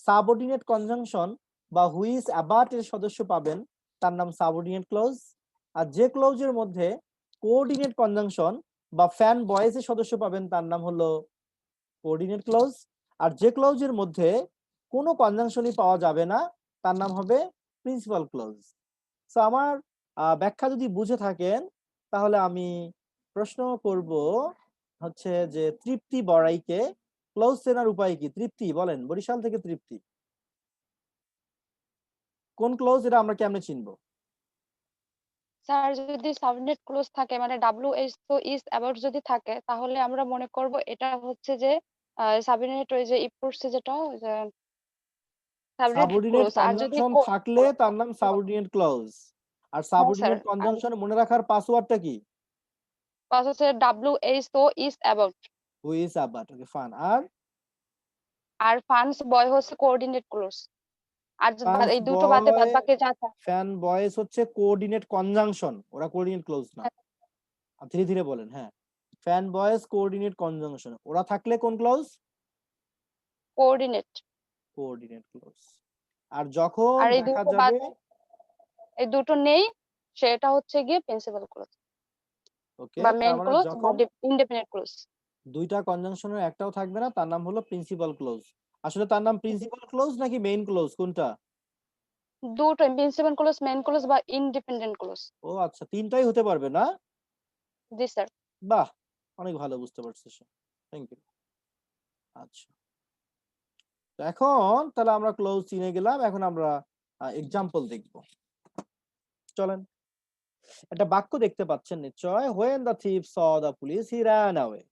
সাবঅর্ডিনেট কনজাংশন বা হুইচ অ্যাবাট এর সদস্য পাবেন তার নাম সাবঅর্ডিনেট ক্লজ। আর যে ক্লজের মধ্যে কোঅর্ডিনেট কনজাংশন বা ফ্যান বয়েস এর সদস্য পাবেন তার নাম হলো কোঅর্ডিনেট ক্লজ। আর যে ক্লজের মধ্যে কোনো কনজাংশনই পাওয়া যাবে না তার নাম হবে প্রিন্সিপাল ক্লজ। সো আমার ব্যাখ্যা যদি বুঝে থাকেন তাহলে আমি প্রশ্ন করব হচ্ছে যে তৃপ্তি বড়াইকে ক্লোজ চেনার উপায় কি? তৃপ্তি বলেন, বরিশাল থেকে তৃপ্তি, কোন ক্লোজ, এটা আমরা কেমনে চিনবো? স্যার যদি সাবনেট ক্লোজ থাকে মানে WH তো ইজ অ্যাবাউট যদি থাকে তাহলে আমরা মনে করব এটা হচ্ছে যে সাবনেট ওই যে করছে যেটা ওই যে সাবনেট সাবঅর্ডিনেট ক্লোজ। আর যদি কনজাংশন থাকলে তার নাম সাবঅর্ডিনেট ক্লজ। আর হ্যাঁ স্যার, সাবঅর্ডিনেট কনজাংশন মনে রাখার পাসওয়ার্ডটা কি? পাস হচ্ছে WH তো is about, who is about, okay fun. আর ফান্স বয় হচ্ছে কোঅর্ডিনেট ক্লোজ। আর ফান্স এই দুটো বাদে বয়, বাদ বাকি যা থাকে ফ্যান বয়েস হচ্ছে কোঅর্ডিনেট কনজাংশন, ওরা কোঅর্ডিনেট ক্লোজ না। ধীরে ধীরে বলেন। হ্যাঁ, ফ্যান বয়েস কোঅর্ডিনেট কনজাংশন, ওরা থাকলে কোন ক্লজ? কোঅর্ডিনেট। Coordinate clause. আর যখন আর এই দেখা দুটো যাবে, এই দুটো নেই সেটা হচ্ছে গিয়ে প্রিন্সিপাল ক্লোজ ওকে, বা তার মেইন মানে ক্লোজ বা যখন ইন্ডিপেন্ডেন্ট ক্লোজ। দুইটা কনজাংশনের একটাও থাকবে না তার নাম হলো প্রিন্সিপাল ক্লোজ। আসলে তার নাম প্রিন্সিপাল ক্লোজ নাকি মেইন ক্লোজ, কোনটা? দুটো প্রিন্সিপাল ক্লোজ, মেইন ক্লোজ বা ইন্ডিপেন্ডেন্ট ক্লোজ। ও আচ্ছা, তিনটাই হতে পারবে না? জি স্যার। বাহ, অনেক ভালো, বুঝতে পারছিস, থ্যাংক ইউ। আচ্ছা, তো এখন তাহলে আমরা ক্লোজ চিনে গেলাম, এখন আমরা এক্সাম্পল দেখব। চলেন, একটা বাক্য দেখতে পাচ্ছেন নিশ্চয়, when the thief saw the police he ran away।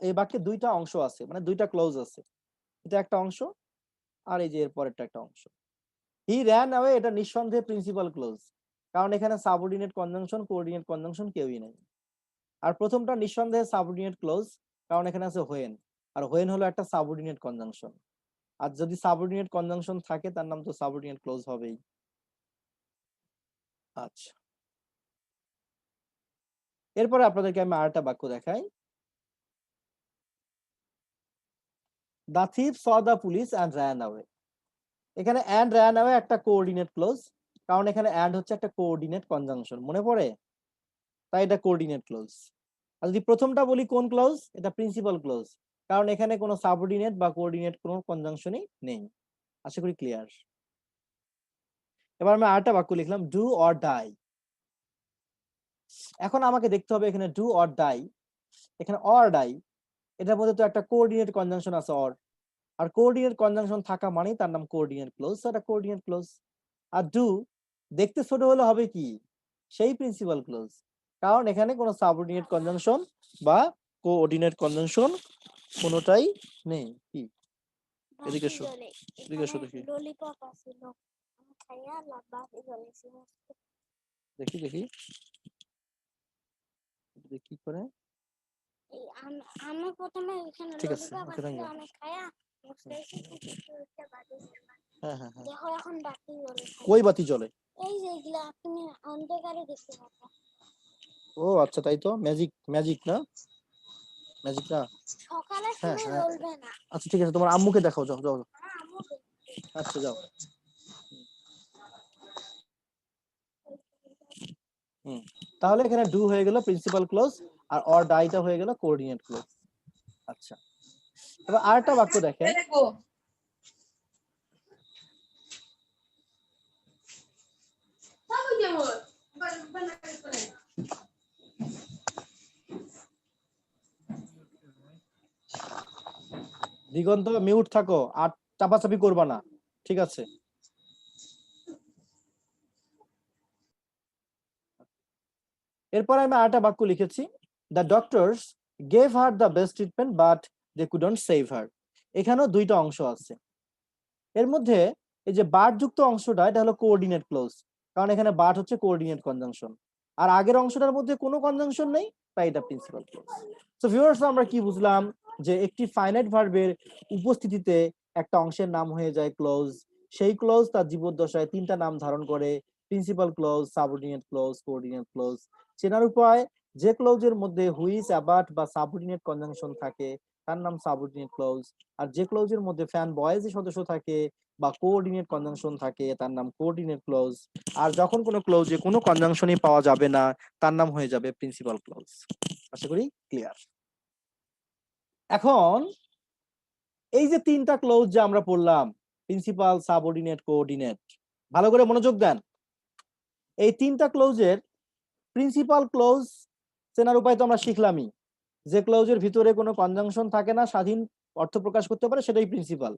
এই বাক্যে দুইটা অংশ আছে, মানে দুইটা ক্লোজ আছে, এটা একটা অংশ আর এই যে এর পরেরটা একটা অংশ। হি র্যান অ্যাওয়ে, এটা নিঃসন্দেহে প্রিন্সিপাল ক্লোজ, কারণ এখানে সাবঅর্ডিনেট কনজাংশন কোঅর্ডিনেট কনজাংশন কেউই নাই। আর প্রথমটা নিঃসন্দেহে সাবঅর্ডিনেট ক্লোজ, কারণ এখানে আছে হোয়েন, আর হোয়েন হলো একটা সাবঅর্ডিনেট কনজাংশন। আর যদি সাবঅর্ডিনেট কনজাংশন থাকে তার নাম তো সাবঅর্ডিনেট ক্লোজ হবেই। আচ্ছা, এরপরে আপনাদেরকে আমি আরেকটা বাক্য দেখাই। The thief saw the police and ran away. এখানে অ্যান্ড র্যান অ্যাওয়ে একটা কোঅর্ডিনেট ক্লোজ, কারণ এখানে অ্যান্ড হচ্ছে একটা কোঅর্ডিনেট কনজাংশন, মনে পড়ে? তাই এটা কোঅর্ডিনেট ক্লোজ। আর যদি প্রথমটা বলি কোন ক্লোজ, এটা প্রিন্সিপাল ক্লোজ, কারণ এখানে কোনো সাবঅর্ডিনেট বা কোঅর্ডিনেট কোনো কনজাংশনই নেই। আশা করি ক্লিয়ার। এবার আমি আরেকটা বাক্য লিখলাম, ডু অর ডাই। এখন আমাকে দেখতে হবে এখানে ডু অর ডাই, এখানে অর ডাই, এটার মধ্যে তো একটা কোঅর্ডিনেট কনজাংশন আছে অর, আর কোঅর্ডিনেট কনজাংশন থাকা মানেই তার নাম কোঅর্ডিনেট ক্লোজ, এটা কোঅর্ডিনেট ক্লোজ। আর ডু দেখতে ছোট হলে হবে কি? সেই প্রিন্সিপাল ক্লোজ, কারণ এখানে কোনো সাবঅর্ডিনেট কনজাংশন বা কোঅর্ডিনেট কনজাংশন কোনোটাই নেই। কি এদিকে এসো, এদিকে এসো, দেখি ললিপপ আছিল আমি খাইয়া লাফাতে জ্বলেছি। দেখি দেখি কি করে। এই আমি প্রথমে এখানে ঠিক আছে, ললিপপ ওকে, থ্যাংক আছিল ইউ। আমি খাইয়া মুছতেছি কিন্তু এটা বাজে। হ্যাঁ হ্যাঁ হ্যাঁ, দেখো এখন বাতি জ্বলে। কই বাতি জ্বলে? এই যে এগুলা আপনি অন্ধকারে দেখতে পাবেন। ও আচ্ছা, তাই তো, ম্যাজিক, ম্যাজিক না, ম্যাজিক না। সকালে হ্যাঁ সময় হ্যাঁ, জ্বলবে না। আচ্ছা ঠিক আছে, তোমার আম্মুকে দেখাও, যাও যাও। হ্যাঁ আম্মু আচ্ছা যাও। তাহলে এখানে ডু হয়ে গেল প্রিন্সিপাল ক্লোজ, আর অর ডাইটা হয়ে গেল কোঅর্ডিনেট ক্লোজ। আচ্ছা, এবার আরেকটা বাক্য দেখেন। দিগন্ত মিউট থাকো আর চাপাচাপি করবা না, ঠিক আছে? এরপর আমি আরেকটা বাক্য লিখেছি, the doctors gave her the best treatment but they couldn't save her. এখানেও দুইটা অংশ আছে। এর মধ্যে এই যে বাট যুক্ত অংশটা, এটা হলো কোঅর্ডিনেট ক্লোজ, কারণ এখানে বাট হচ্ছে কোঅর্ডিনেট কনজাংশন, আর আগের অংশটার মধ্যে কোনো কনজাংশন নেই, তাই এটা প্রিন্সিপাল ক্লোজ। সো ভিউয়ার্স, আমরা কি বুঝলাম যে একটি ফাইনাইট ভার্বের উপস্থিতিতে একটা অংশের নাম হয়ে যায় ক্লোজ। সেই ক্লোজ তার জীবদ্দশায় তিনটা নাম ধারণ করে: principal clause, subordinate clause, coordinate close. চেনার উপায়, যে ক্লোজের মধ্যে হুইচ, অ্যাবাউট বা সাবঅর্ডিনেট কনজাংশন থাকে তার নাম সাবঅর্ডিনেট ক্লোজ, আর যে ক্লোজের মধ্যে ফ্যান বয়েজ সদস্য থাকে বা কোঅর্ডিনেট কনজাংশন থাকে তার নাম কোঅর্ডিনেট ক্লোজ। আর যখন কোনো ক্লোজে কোনো কনজাংশনই পাওয়া যাবে না তার নাম হয়ে যাবে প্রিন্সিপাল ক্লোজ। আশা করি ক্লিয়ার। এখন এই যে তিনটা ক্লোজ যে আমরা পড়লাম, প্রিন্সিপাল, সাবঅর্ডিনেট, কোঅর্ডিনেট, ভালো করে মনোযোগ দেন। এই তিনটা ক্লোজের প্রিন্সিপাল ক্লোজ চেনার উপায় তো আমরা শিখলামই। যে ক্লোজের ভিতরে কোনো কনজাংশন থাকে না, স্বাধীন অর্থ প্রকাশ করতে পারে, সেটাই প্রিন্সিপাল।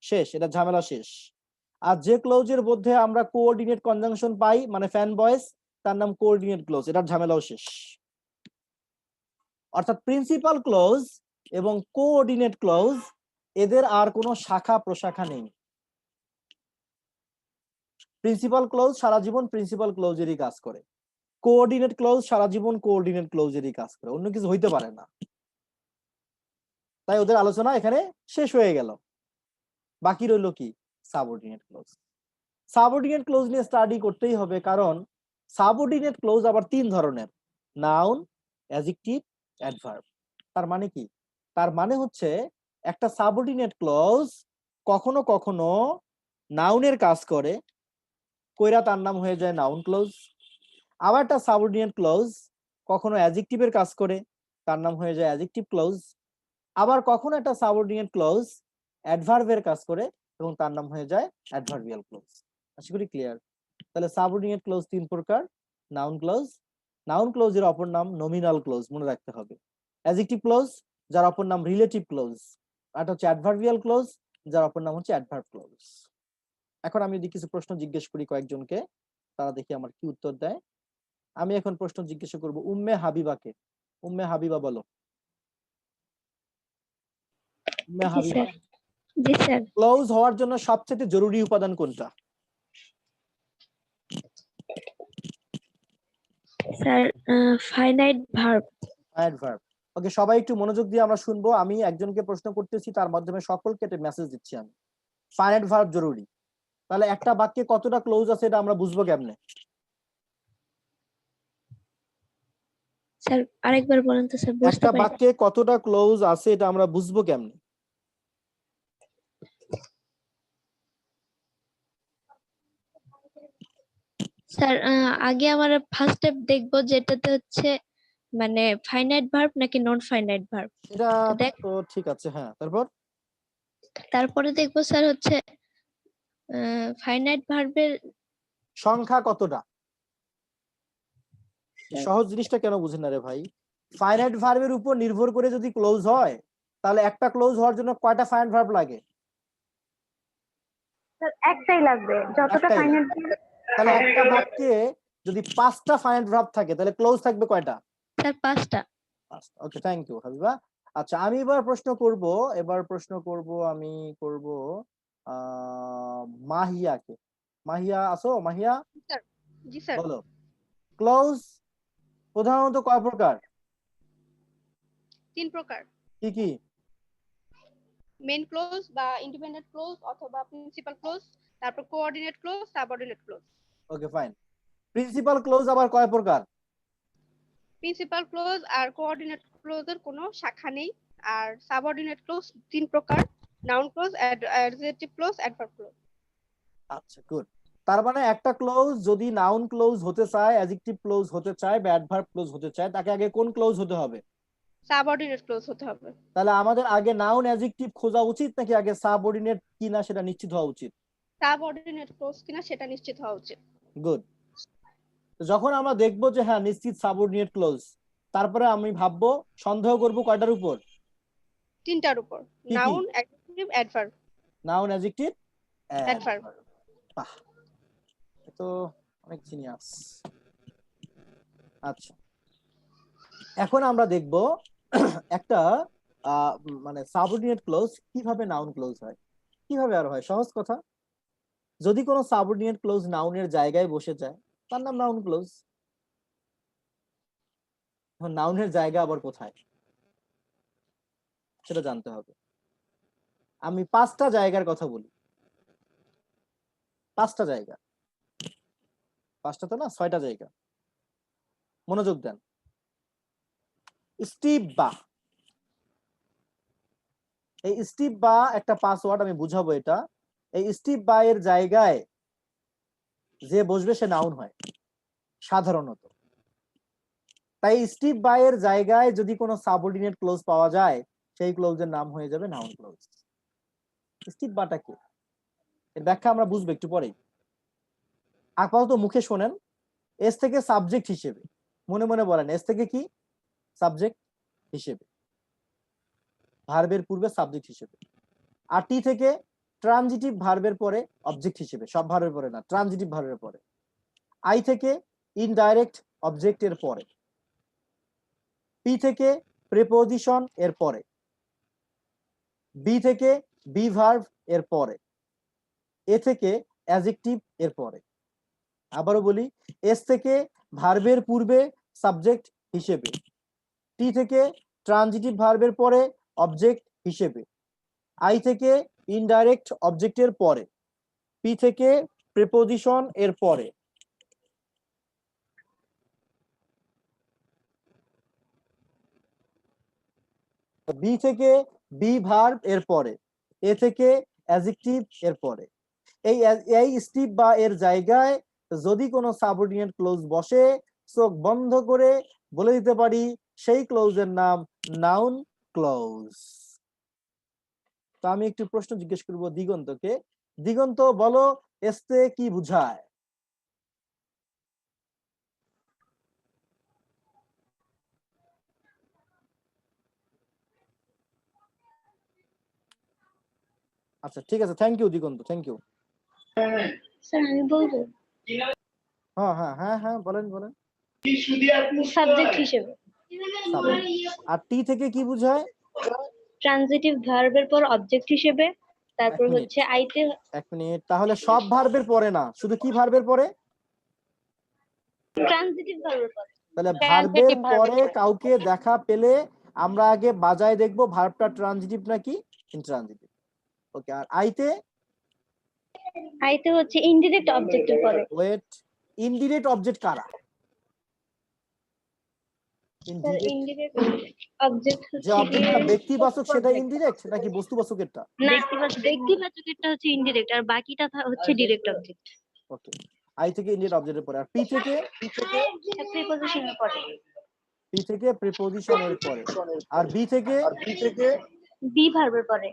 শেষ, এটা ঝামেলা শেষ। আর যে ক্লোজের মধ্যে আমরা কোঅর্ডিনেট কনজাংশন পাই, মানে ফ্যান বয়েস, তার নাম কোঅর্ডিনেট ক্লোজ, এটার ঝামেলাও শেষ। অর্থাৎ প্রিন্সিপাল ক্লোজ এবং কোঅর্ডিনেট ক্লোজ, এদের আর কোনো শাখা প্রশাখা নেই। প্রিন্সিপাল ক্লোজ সারা জীবন প্রিন্সিপাল ক্লোজেরই কাজ করে, কোঅর্ডিনেট ক্লোজ সারা জীবন কোঅর্ডিনেট ক্লোজেরই কাজ করে, অন্য কিছু হইতে পারে না। তাই ওদের আলোচনা এখানে শেষ হয়ে গেল। বাকি রইল কি? Subordinate clause. সাবঅর্ডিনেট ক্লোজ নিয়ে স্টাডি করতেই হবে, কারণ সাবঅর্ডিনেট ক্লোজ আবার তিন ধরনের: নাউন, অ্যাডজেক্টিভ, অ্যাডভার্ব। তার মানে কি? তার মানে হচ্ছে একটা সাবঅর্ডিনেট ক্লোজ কখনো কখনো নাউনের কাজ করে, কইরা তার নাম হয়ে যায় নাউন ক্লোজ। আবার একটা সাবঅর্ডিনেট ক্লোজ কখনো অ্যাডজেক্টিভের কাজ করে, তার নাম হয়ে যায় অ্যাডজেক্টিভ ক্লোজ। আবার কখনো একটা সাবঅর্ডিনেট ক্লোজ অ্যাডভার্বের কাজ করে এবং তার নাম হয়ে যায় অ্যাডভার্বিয়াল ক্লোজ। আশা করি ক্লিয়ার। তাহলে সাবঅর্ডিনেট ক্লোজ তিন প্রকার: নাউন ক্লোজ, নাউন ক্লোজের অপর নাম নমিনাল ক্লোজ, মনে রাখতে হবে; অ্যাডজেক্টিভ ক্লোজ, যার অপর নাম রিলেটিভ ক্লোজ; আর হচ্ছে অ্যাডভার্বিয়াল ক্লোজ, যার অপর নাম হচ্ছে অ্যাডভার্ব ক্লোজ। এখন আমি যদি কিছু প্রশ্ন জিজ্ঞেস করি কয়েকজনকে, তারা দেখি আমার কি উত্তর দেয়। আমি এখন প্রশ্ন জিজ্ঞাসা করব উম্মে হাবিবাকে। উম্মে হাবিবা বলো। উম্মে হাবিবা, জি স্যার। ক্লোজ হওয়ার জন্য সবচেয়ে জরুরি উপাদান কোনটা? Sir finite verb. অ্যাডভার্ব। ওকে, সবাই একটু মনোযোগ দিয়ে আমরা শুনবো। আমি একজনকে প্রশ্ন করতেছি, তার মাধ্যমে সকলকে একটা মেসেজ দিচ্ছি আমি। ফাইনাইট ভার্ব জরুরি। তাহলে একটা বাক্যে কতটা ক্লোজ আছে এটা আমরা বুঝবো কেমনে? স্যার আরেকবার বলেন তো স্যার, বুঝতে একটা পারি। বাক্যে কতটা ক্লোজ আছে এটা আমরা বুঝবো কেমনে? স্যার আগে আমরা ফার্স্ট স্টেপ দেখবো যেটাতে হচ্ছে মানে ফাইনাইট ভার্ব নাকি নন ফাইনাইট ভার্ব। এটা দেখ, তো ঠিক আছে, হ্যাঁ। তারপর তারপরে দেখবো স্যার হচ্ছে ফাইনাইট ভার্বের সংখ্যা কতটা। সহজ জিনিসটা কেন বুঝেন না রে ভাই? ফাইনাইট ভার্বের উপর নির্ভর করে যদি ক্লোজ হয়, তাহলে একটা ক্লোজ হওয়ার জন্য কয়টা ফাইনাইট ভার্ব লাগে? স্যার একটাই লাগবে, যতটা একটাই ফাইনাইট। তাহলে একটা বাক্যে যদি 5টা ফাইনাইট ভার্ব থাকে তাহলে ক্লোজ থাকবে কয়টা? স্যার 5টা। ওকে, থ্যাংক ইউ হাবিবা। আচ্ছা, আমি এবার প্রশ্ন করব, আমি করব মাহিয়াকে। মাহিয়া আছো? মাহিয়া স্যার। জি স্যার। বলো, ক্লোজ প্রধানত কয় প্রকার? 3 প্রকার। কি কি? মেইন ক্লোজ বা ইন্ডিপেন্ডেন্ট ক্লোজ অথবা প্রিন্সিপাল ক্লোজ, তারপর কোঅর্ডিনেট ক্লোজ, সাবঅর্ডিনেট ক্লোজ। ওকে, ফাইন। প্রিন্সিপাল ক্লোজ আবার কয় প্রকার? প্রিন্সিপাল ক্লোজ আর কোঅর্ডিনেট ক্লোজের কোনো শাখা নেই। আর সাবঅর্ডিনেট ক্লোজ 3 প্রকার: noun clause, adjective clause, adverb close. আচ্ছা, গুড। তার মানে একটা ক্লোজ যদি নাউন ক্লোজ হতে চায়, অ্যাডজেক্টিভ ক্লোজ হতে চায় বা অ্যাডভার্ব ক্লোজ হতে চায়, তাকে আগে কোন ক্লোজ হতে হবে? সাবঅর্ডিনেট ক্লোজ হতে হবে। তাহলে আমাদের আগে নাউন অ্যাডজেক্টিভ খোঁজা উচিত নাকি আগে সাবঅর্ডিনেট কিনা সেটা নিশ্চিত হওয়া উচিত? সাবঅর্ডিনেট ক্লোজ কিনা সেটা নিশ্চিত হওয়া উচিত। গুড। যখন আমরা দেখবো যে হ্যাঁ নিশ্চিত সাবঅর্ডিনেট ক্লোজ, তারপরে আমি ভাববো, সন্দেহ করব কয়টার উপর? তিনটার উপর, কি? Noun, adjective, adverb. Noun, adjective, adverb. বাহ, এ তো অনেক জিনিয়াস। আচ্ছা, এখন আমরা দেখব একটা মানে সাবঅর্ডিনেট ক্লোজ কিভাবে নাউন ক্লোজ হয়, কিভাবে আর হয়। সহজ কথা, যদি কোনো সাবঅর্ডিনেট ক্লোজ নাউনের জায়গায় বসে যায় তার নাম নাউন ক্লোজ। এখন নাউনের জায়গা আবার কোথায় সেটা জানতে হবে। আমি 5টা জায়গার কথা বলি, 5টা জায়গা, 5টা তো না, 6টা জায়গা। মনোযোগ দেন। স্টিভ বা, এই স্টিভ বা একটা পাসওয়ার্ড, আমি বুঝাবো এটা। এই স্টিভ বা এর জায়গায় যে বসবে সে নাউন হয় সাধারণত। তাই স্টিভ বা এর জায়গায় যদি কোনো সাবঅর্ডিনেট ক্লোজ পাওয়া যায় সেই ক্লোজের নাম হয়ে যাবে নাউন ক্লোজ। স্টিভ বাটা কি, এর ব্যাখ্যা আমরা বুঝবো একটু পরেই। আপাতত মুখে শোনেন। এস থেকে সাবজেক্ট হিসেবে, মনে মনে বলেন, এস থেকে কি? সাবজেক্ট হিসেবে, ভার্বের পূর্বে সাবজেক্ট হিসেবে। আর টি থেকে ট্রানজিটিভ ভার্বের পরে অবজেক্ট হিসেবে, সব ভার্বের পরে না, ট্রানজিটিভ ভার্বের পরে। আই থেকে ইনডাইরেক্ট অবজেক্টের পরে। পি থেকে প্রিপোজিশন এর পরে। বি থেকে বি ভার্ব এর পরে। এ থেকে অ্যাডজেক্টিভ এর পরে। আবারও বলি, এস থেকে ভার্বের পূর্বে সাবজেক্ট হিসেবে। টি থেকে ট্রানজিটিভ ভার্বের পরে অবজেক্ট হিসেবে। আই থেকে ইনডাইরেক্ট অবজেক্টের পরে। পি থেকে প্রিপোজিশন এর পরে। বি থেকে বি ভার্ব এর পরে। এ থেকে অ্যাডজেক্টিভ এর পরে। এই স্টিভ বা এর জায়গায় যদি কোনো সাবঅর্ডিনেট ক্লোজ বসে, চোখ বন্ধ করে বলে দিতে পারি সেই ক্লোজের নাম নাউন ক্লোজ। তো আমি একটু প্রশ্ন জিজ্ঞেস করব দিগন্তকে। দিগন্ত, বলো এসতে কি বুঝায়? আচ্ছা ঠিক আছে, thank you Diganta, thank you. Sir আমি বলবো হ্যাঁ হ্যাঁ হ্যাঁ হ্যাঁ, বলেন বলেন। সাবজেক্ট হিসেবে আর টি থেকে কি বুঝায়? ট্রানজিটিভ ভার্বের পর অবজেক্ট হিসেবে, তারপর মিনিট। হচ্ছে আইতে। এক মিনিট, তাহলে সব ভার্বের পরে না, শুধু কি ভার্বের পরে? ট্রানজিটিভ ভার্বের পর। তাহলে ভার্বের Transitive verb পরে কাউকে দেখা পেলে আমরা আগে বাজায় দেখবো ভার্বটা ট্রানজিটিভ নাকি ইনট্রানজিটিভ। ওকে, আর আইতে? আইতে হচ্ছে ইনডিরেক্ট অবজেক্টের পরে। ওয়েট, ইনডিরেক্ট অবজেক্ট কারা? স্যার ইনডিরেক্ট ইনডিরেক্ট অবজেক্ট যে হচ্ছে অবজেক্টটা ব্যক্তিবাচক সেটা ইনডিরেক্ট নাকি বস্তুবাচকেরটা? না, ব্যক্তিবাচকেরটা হচ্ছে ইনডিরেক্ট আর বাকিটা হচ্ছে ডিরেক্ট অবজেক্ট। ওকে, আই থেকে ইনডিরেক্ট অবজেক্টের পরে। আর পি থেকে? প্রিপোজিশনের পরে। পি থেকে প্রিপোজিশনের পরে। আর বি থেকে? বি ভার্বের পরে।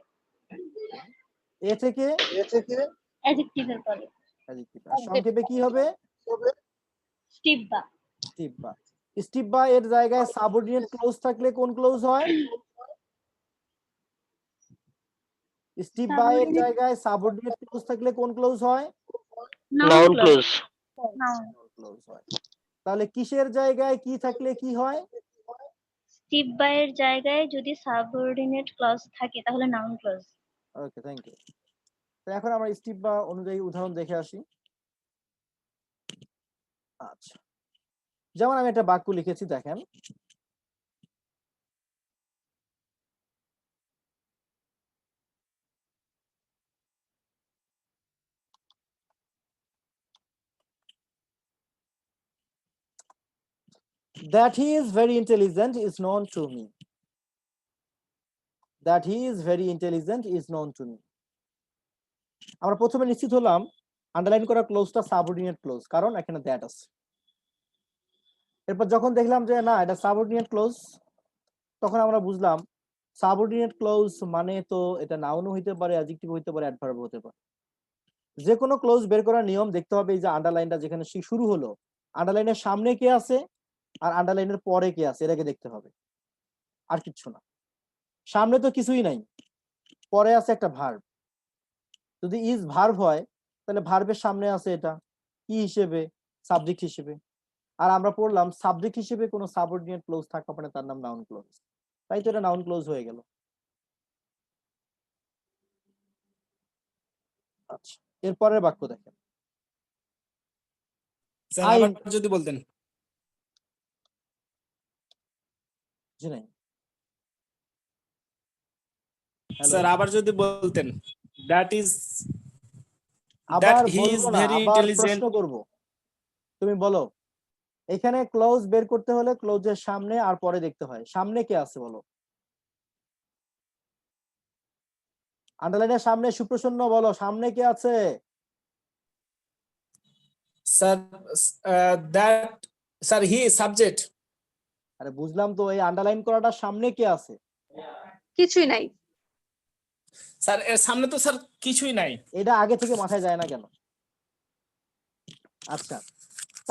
এ থেকে? অ্যাডজেক্টিভের পরে। অ্যাডজেক্টিভ। আর সংক্ষেপে কি হবে? স্টিভ বা। স্টিভ বা। স্টিভ বা এর জায়গায় সাবঅর্ডিনেট ক্লোজ থাকলে কোন ক্লোজ হয়? স্টিভ বা এর জায়গায় সাবঅর্ডিনেট ক্লোজ থাকলে কোন ক্লোজ হয়? Noun close. ক্লোজ হয়। তাহলে কিসের জায়গায় কি থাকলে কি হয়? স্টিভ বা এর জায়গায় যদি সাবঅর্ডিনেট ক্লজ থাকে তাহলে noun clause. Okay, thank you. তো এখন আমরা স্টিভ বা অনুযায়ী উদাহরণ দেখে আসি। আচ্ছা, যেমন আমি একটা বাক্য লিখেছি, দেখেন। That he is very intelligent is known to me. That he is very intelligent is known to me. আমরা প্রথমে নিশ্চিত হলাম আন্ডারলাইন করা ক্লোজটা সাবঅর্ডিনেট ক্লোজ, কারণ এখানে দ্যাট আছে। এরপর যখন দেখলাম যে না, এটা সাবঅর্ডিনেট ক্লোজ, তখন আমরা বুঝলাম সাবঅর্ডিনেট ক্লোজ মানে তো এটা নাউনও হইতে পারে, অ্যাডজেক্টিভ হইতে পারে, অ্যাডভার্ব হতে পারে। যে কোনো ক্লোজ বের করার নিয়ম দেখতে হবে, এই যে আন্ডারলাইনটা যেখানে শুরু হলো, আন্ডারলাইনের সামনে কে আছে আর আন্ডারলাইনের পরে কে আছে, এটাকে দেখতে হবে, আর কিচ্ছু না। সামনে তো কিছুই নাই, পরে আছে একটা ভার্ব। যদি ইজ ভার্ব হয় তাহলে ভার্বের সামনে আছে এটা কি হিসেবে? সাবজেক্ট হিসেবে। আর আমরা পড়লাম সাবজেক্ট হিসেবে কোনো সাবঅর্ডিনেট ক্লোজ থাকা মানে তার নাম নাউন ক্লোজ। তাই তো এটা নাউন ক্লোজ হয়ে গেল। আচ্ছা, এরপরের বাক্য দেখেন। স্যার I- আবার যদি বলতেন। জি নাই। Hello? স্যার আবার যদি বলতেন। দ্যাট ইজ আবার হি ইজ বলবো না, ভেরি আবার ইন্টেলিজেন্ট। প্রশ্ন করব। তুমি বলো, এখানে ক্লোজ বের করতে হলে ক্লোজের সামনে আর পরে দেখতে হয়। সামনে কে আছে বলো? আন্ডারলাইনের সামনে সুপ্রসন্ন বলো, সামনে কে আছে? Sir that sir he subject. আরে বুঝলাম তো, এই আন্ডারলাইন করাটার সামনে কে আছে? কিছুই নাই। স্যার এর সামনে তো স্যার কিছুই নাই। এটা আগে থেকে মাথায় যায় না কেন? আচ্ছা,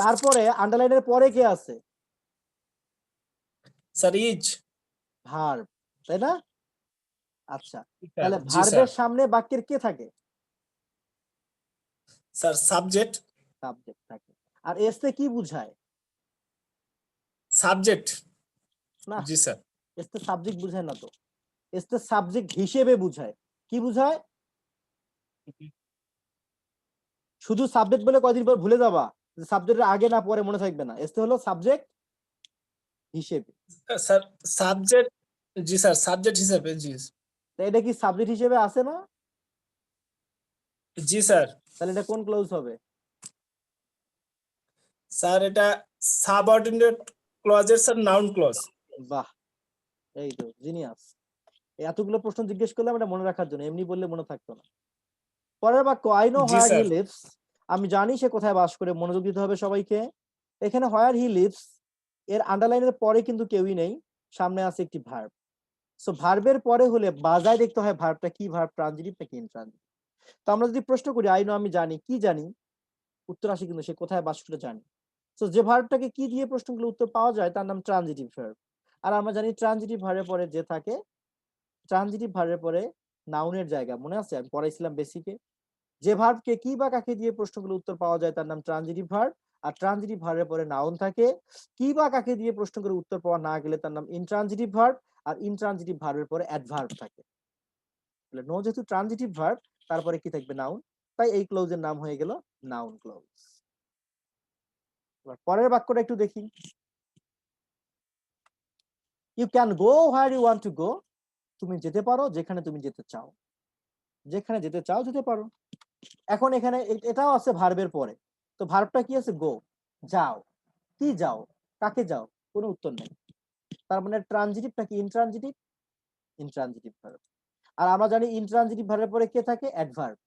তারপরে আন্ডারলাইনের পরে কে আছে? Sir is. ভার্ব, তাই না? আচ্ছা, তাহলে জি স্যার। ভার্বের সামনে বাক্যের কে থাকে? Sir subject. সাবজেক্ট থাকে। আর এসতে কি বুঝায়? সাবজেক্ট। না, জি স্যার। এসতে সাবজেক্ট বুঝায় না তো, এসতে সাবজেক্ট হিসেবে বুঝায়। কি বুঝায়? শুধু সাবজেক্ট বলে কয়দিন পর ভুলে যাবা, সাবজেক্টের আগে না পরে মনে থাকবে না। এসতে হলো সাবজেক্ট হিসেবে। Sir subject. জি স্যার সাবজেক্ট হিসেবে। জি তা এটা কি সাবজেক্ট হিসেবে আছে না? জি স্যার। তাহলে এটা কোন ক্লোজ হবে? স্যার এটা সাবঅর্ডিনেট ক্লজের স্যার নাউন ক্লজ। বাহ, এই তো জিনিয়াস। এতগুলো প্রশ্ন জিজ্ঞেস করলাম এটা মনে রাখার জন্য, এমনি বললে মনে থাকতো না। পরের বাক্য, আই নো জি হোয়ার হি স্যার। লিভস। আমি জানি সে কোথায় বাস করে। মনোযোগ দিতে হবে সবাইকে। এখানে হোয়ার হি লিভস এর আন্ডারলাইনের পরে কিন্তু কেউই নেই, সামনে আছে একটি ভার্ব। সো ভার্বের পরে হলে বাজায় দেখতে হয় ভার্বটা কি, ভার্ব ট্রানজিটিভ নাকি ইনট্রানজিটিভ। তো আমরা যদি প্রশ্ন করি আই নো আমি জানি, কি জানি? উত্তর আসে কিন্তু সে কোথায় বাস করে জানি। সো যে ভার্বটাকে কি দিয়ে প্রশ্ন করলে উত্তর পাওয়া যায় তার নাম ট্রানজিটিভ ভার্ব। আর আমরা জানি ট্রানজিটিভ ভার্বের পরে যে থাকে, ট্রানজিটিভ ভার্বের পরে নাউনের জায়গা, মনে আছে আমি পড়াইছিলাম বেসিকে, যে ভার্বকে কি বা কাকে দিয়ে প্রশ্ন করলে উত্তর পাওয়া যায় তার নাম ট্রানজিটিভ ভার্ব। আর ট্রানজিটিভ ভার্বের পরে নাউন থাকে, কি বা কাকে দিয়ে প্রশ্ন করে উত্তর পাওয়া না গেলে তার নাম ইনট্রানজিটিভ ভার্ব। আর ইনট্রানজিটিভ ভার্বের পরে অ্যাডভার্ব থাকে। তাহলে নো যেহেতু ট্রানজিটিভ ভার্ব, তারপরে কি থাকবে? নাউন। তাই এই ক্লোজের নাম হয়ে গেল নাউন ক্লোজ। এবার পরের বাক্যটা একটু দেখি। You can go where you want to go. তুমি যেতে পারো যেখানে তুমি যেতে চাও। যেখানে যেতে চাও যেতে পারো। এখন এখানে এটাও আছে ভার্বের পরে। তো ভার্বটা কি আছে? গো, যাও। কি যাও? কাকে যাও? কোনো উত্তর নেই। তার মানে ট্রানজিটিভ নাকি ইনট্রানজিটিভ? Intransitive verb. আর আমরা জানি ইনট্রানজিটিভ ভার্বের পরে কে থাকে? অ্যাডভার্ব।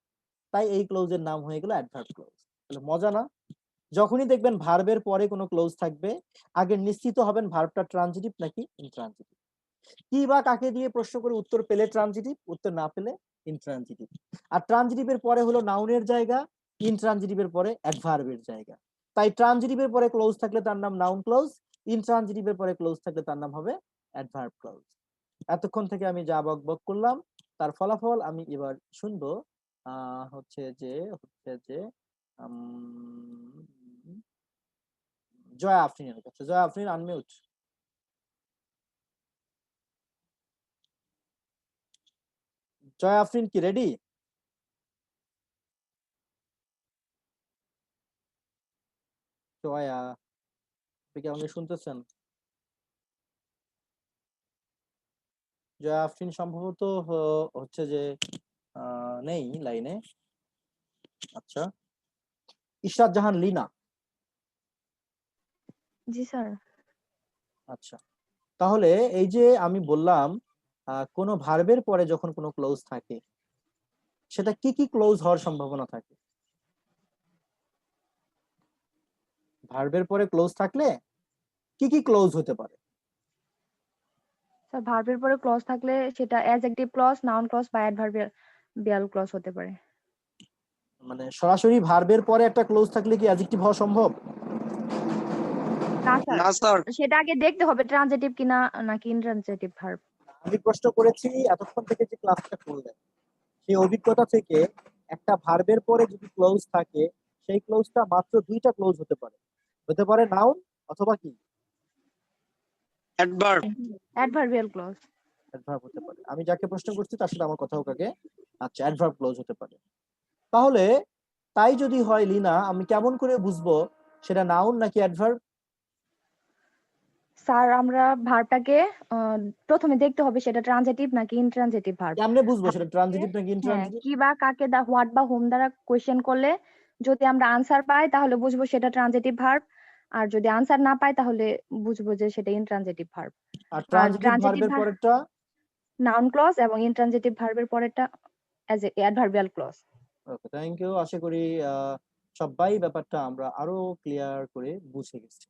তাই এই ক্লোজের নাম হয়ে গেল অ্যাডভার্ব ক্লোজ। তাহলে মজা না? যখনই দেখবেন ভার্বের পরে কোনো ক্লোজ থাকবে, আগে নিশ্চিত হবেন ভার্বটা ট্রানজিটিভ নাকি ইনট্রানজিটিভ। কি বা কাকে দিয়ে প্রশ্ন করে উত্তর পেলে ট্রানজিটিভ, উত্তর না পেলে ইনট্রানজিটিভ। আর ট্রানজিটিভের পরে হলো নাউনের জায়গা, ইনট্রানজিটিভের পরে অ্যাডভার্বের জায়গা। তাই ট্রানজিটিভের পরে ক্লোজ থাকলে তার নাম নাউন ক্লোজ, ইনট্রানজিটিভের পরে ক্লোজ থাকলে তার নাম হবে অ্যাডভার্ব ক্লোজ। এতক্ষণ থেকে আমি যা বকবক করলাম তার ফলাফল আমি এবার শুনবো। হচ্ছে যে জয়া আফরিনের কাছে। জয়া আফরিন, আনমিউট। জয়া আফরিন কি রেডি? জয়া, আপনি কি আমাকে শুনতেছেন? জয়া আফরিন সম্ভবত হচ্ছে যে নেই লাইনে। আচ্ছা, ইশরাত জাহান লিনা। জি স্যার। আচ্ছা, তাহলে এই যে আমি বললাম কোন ভার্বের পরে যখন কোনো ক্লোজ থাকে সেটা কি কি ক্লোজ হওয়ার সম্ভাবনা থাকে? ভার্বের পরে ক্লোজ থাকলে কি কি ক্লোজ হতে পারে? স্যার ভার্বের পরে ক্লজ থাকলে সেটা অ্যাডজেক্টিভ ক্লজ, নাউন ক্লজ বা অ্যাডভার্বিয়াল ক্লজ হতে পারে। মানে সরাসরি ভার্বের পরে একটা ক্লোজ থাকলে কি অ্যাডজেক্টিভ হওয়া সম্ভব? না স্যার, না স্যার, সেটা আগে দেখতে হবে ট্রানজিটিভ কিনা নাকি ইনট্রানজিটিভ ভার্ব। আমি প্রশ্ন করেছি এতক্ষণ থেকে যে ক্লাসটা করলেন সেই অভিজ্ঞতা থেকে একটা ভার্বের পরে যদি ক্লোজ থাকে সেই ক্লোজটা মাত্র দুইটা ক্লোজ হতে পারে নাউন অথবা কি অ্যাডভার্ব। Adverbial clause. অ্যাডভার্ব হতে পারে। আমি যাকে প্রশ্ন করছি তার সাথে আমার কথা হোক আগে। আচ্ছা, অ্যাডভার্ব ক্লোজ হতে পারে। তাহলে তাই যদি হয় লিনা, আমি কেমন করে বুঝবো সেটা নাউন নাকি অ্যাডভার্ব? স্যার আমরা ভার্বটাকে প্রথমে দেখতে হবে সেটা ট্রানজিটিভ নাকি ইনট্রানজিটিভ ভার্ব। কেমনে বুঝবো সেটা ট্রানজিটিভ নাকি হ্যাঁ, ইনট্রানজিটিভ? কি বা কাকে দা হোয়াট বা হোম দ্বারা কোয়েশ্চেন করলে যদি আমরা আনসার পাই তাহলে বুঝবো সেটা ট্রানজিটিভ ভার্ব, আর যদি আনসার না পাই তাহলে বুঝবো যে সেটা ইনট্রানজিটিভ ভার্ব। আর আর ট্রানজিটিভ ট্রানজিটিভ ভার্বের পরেরটা নাউন ক্লজ এবং ইনট্রানজিটিভ ভার্বের পরেরটা as a adverbial clause. Okay, thank you. আশা করি সবাই ব্যাপারটা আমরা আরো ক্লিয়ার করে বুঝে গেছি।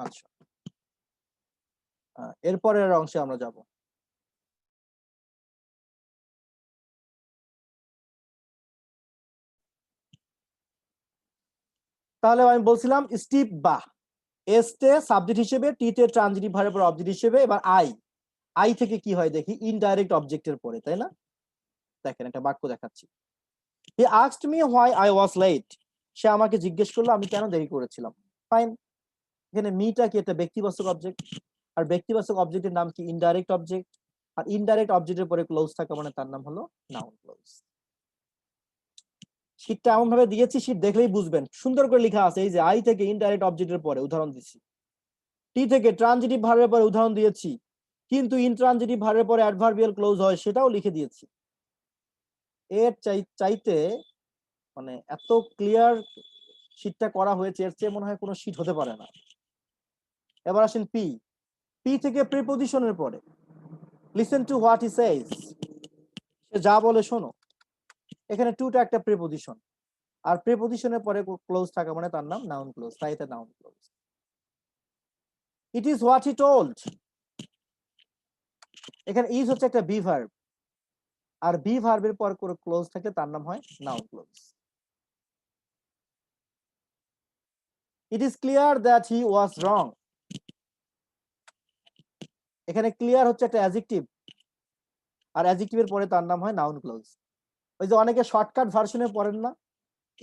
আচ্ছা, এরপরের অংশে আমরা যাব। তাহলে আমি বলছিলাম স্টিভ বা, এস তে সাবজেক্ট হিসেবে, টি তে ট্রানজিটিভ ভার্বের পর অবজেক্ট হিসেবে, এবার আই থেকে কি হয় দেখি, ইনডাইরেক্ট অবজেক্টের পরে, তাই না? দেখেন একটা বাক্য দেখাচ্ছি। He asked me why I was late. সে আমাকে জিজ্ঞেস করলো আমি কেন দেরি করেছিলাম। ফাইন, এখানে মিটা কি একটা ব্যক্তিবাচক অবজেক্ট, আর ব্যক্তিবাচক অবজেক্টের নাম কি ইনডাইরেক্ট অবজেক্ট, আর ইনডাইরেক্ট অবজেক্টের পরে ক্লোজ থাকা মানে তার নাম হলো নাউন ক্লোজ। শীটটা এমন ভাবে দিয়েছি, শীট দেখলেই বুঝবেন, সুন্দর করে লেখা আছে। এই যে আই থেকে ইনডাইরেক্ট অবজেক্টের পরে উদাহরণ দিচ্ছি, টি থেকে ট্রানজিটিভ ভার্বের পরে উদাহরণ দিয়েছি, কিন্তু ইনট্রানজিটিভ ভার্বের পরে অ্যাডভার্বিয়াল ক্লোজ হয় সেটাও লিখে দিয়েছি। এর চাইতে মানে এত ক্লিয়ার শীটটা করা হয়েছে, এর চেয়ে মনে হয় কোনো শীট হতে পারে না। এবার আসেন পি থেকে প্রিপজিশনের পরে, লিসেন টু হোয়াট হি সেজ, সে যা বলে শোনো। এখানে টুটা একটা প্রিপজিশন, আর প্রিপজিশনের পরে ক্লোজ থাকা মানে তার নাম নাউন ক্লোজ, তাই এটা noun clause. It is what he told, এখানে ইজ হচ্ছে একটা বি ভার্ব, আর বি ভার্বের পর করে ক্লোজ থাকলে তার নাম হয় noun clause. It is clear that he was wrong, এখানে ক্লিয়ার হচ্ছে একটা অ্যাডজেক্টিভ, আর অ্যাডজেক্টিভের পরে তার নাম হয় নাউন ক্লোজ। ওই যে অনেকে শর্টকাট ভার্সনে পড়েন না,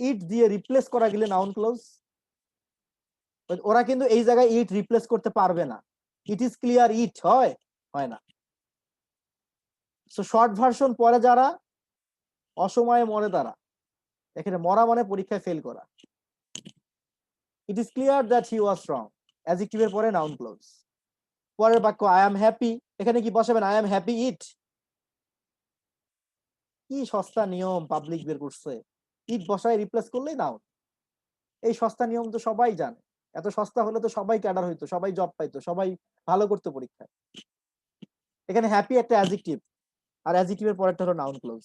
ইট দিয়ে রিপ্লেস করা গেলে নাউন ক্লোজ, ওরা কিন্তু এই জায়গায় ইট রিপ্লেস করতে পারবে না। ইট ইজ ক্লিয়ার ইট হয় না। সো শর্ট ভার্সন পরে যারা অসময়ে মরে তারা, এখানে মরা মানে পরীক্ষায় ফেল করা। It is clear that he was wrong, অ্যাডজেক্টিভের পরে নাউন ক্লোজ। পরের বাক্য আই এম হ্যাপি, এখানে কি বসাবেন আই এম হ্যাপি ইট? কি সস্তা নিয়ম পাবলিক বের করছে, ইট বসায় রিপ্লেস করলেই নাউন। এই সস্তা নিয়ম তো সবাই জানে, এত সস্তা হলে তো সবাই ক্যাডার হইতো, সবাই জব পাইতো, সবাই ভালো করতো পরীক্ষায়। এখানে হ্যাপি একটা অ্যাডজেক্টিভ, আর অ্যাডজেক্টিভের পরেরটা হলো নাউন ক্লোজ।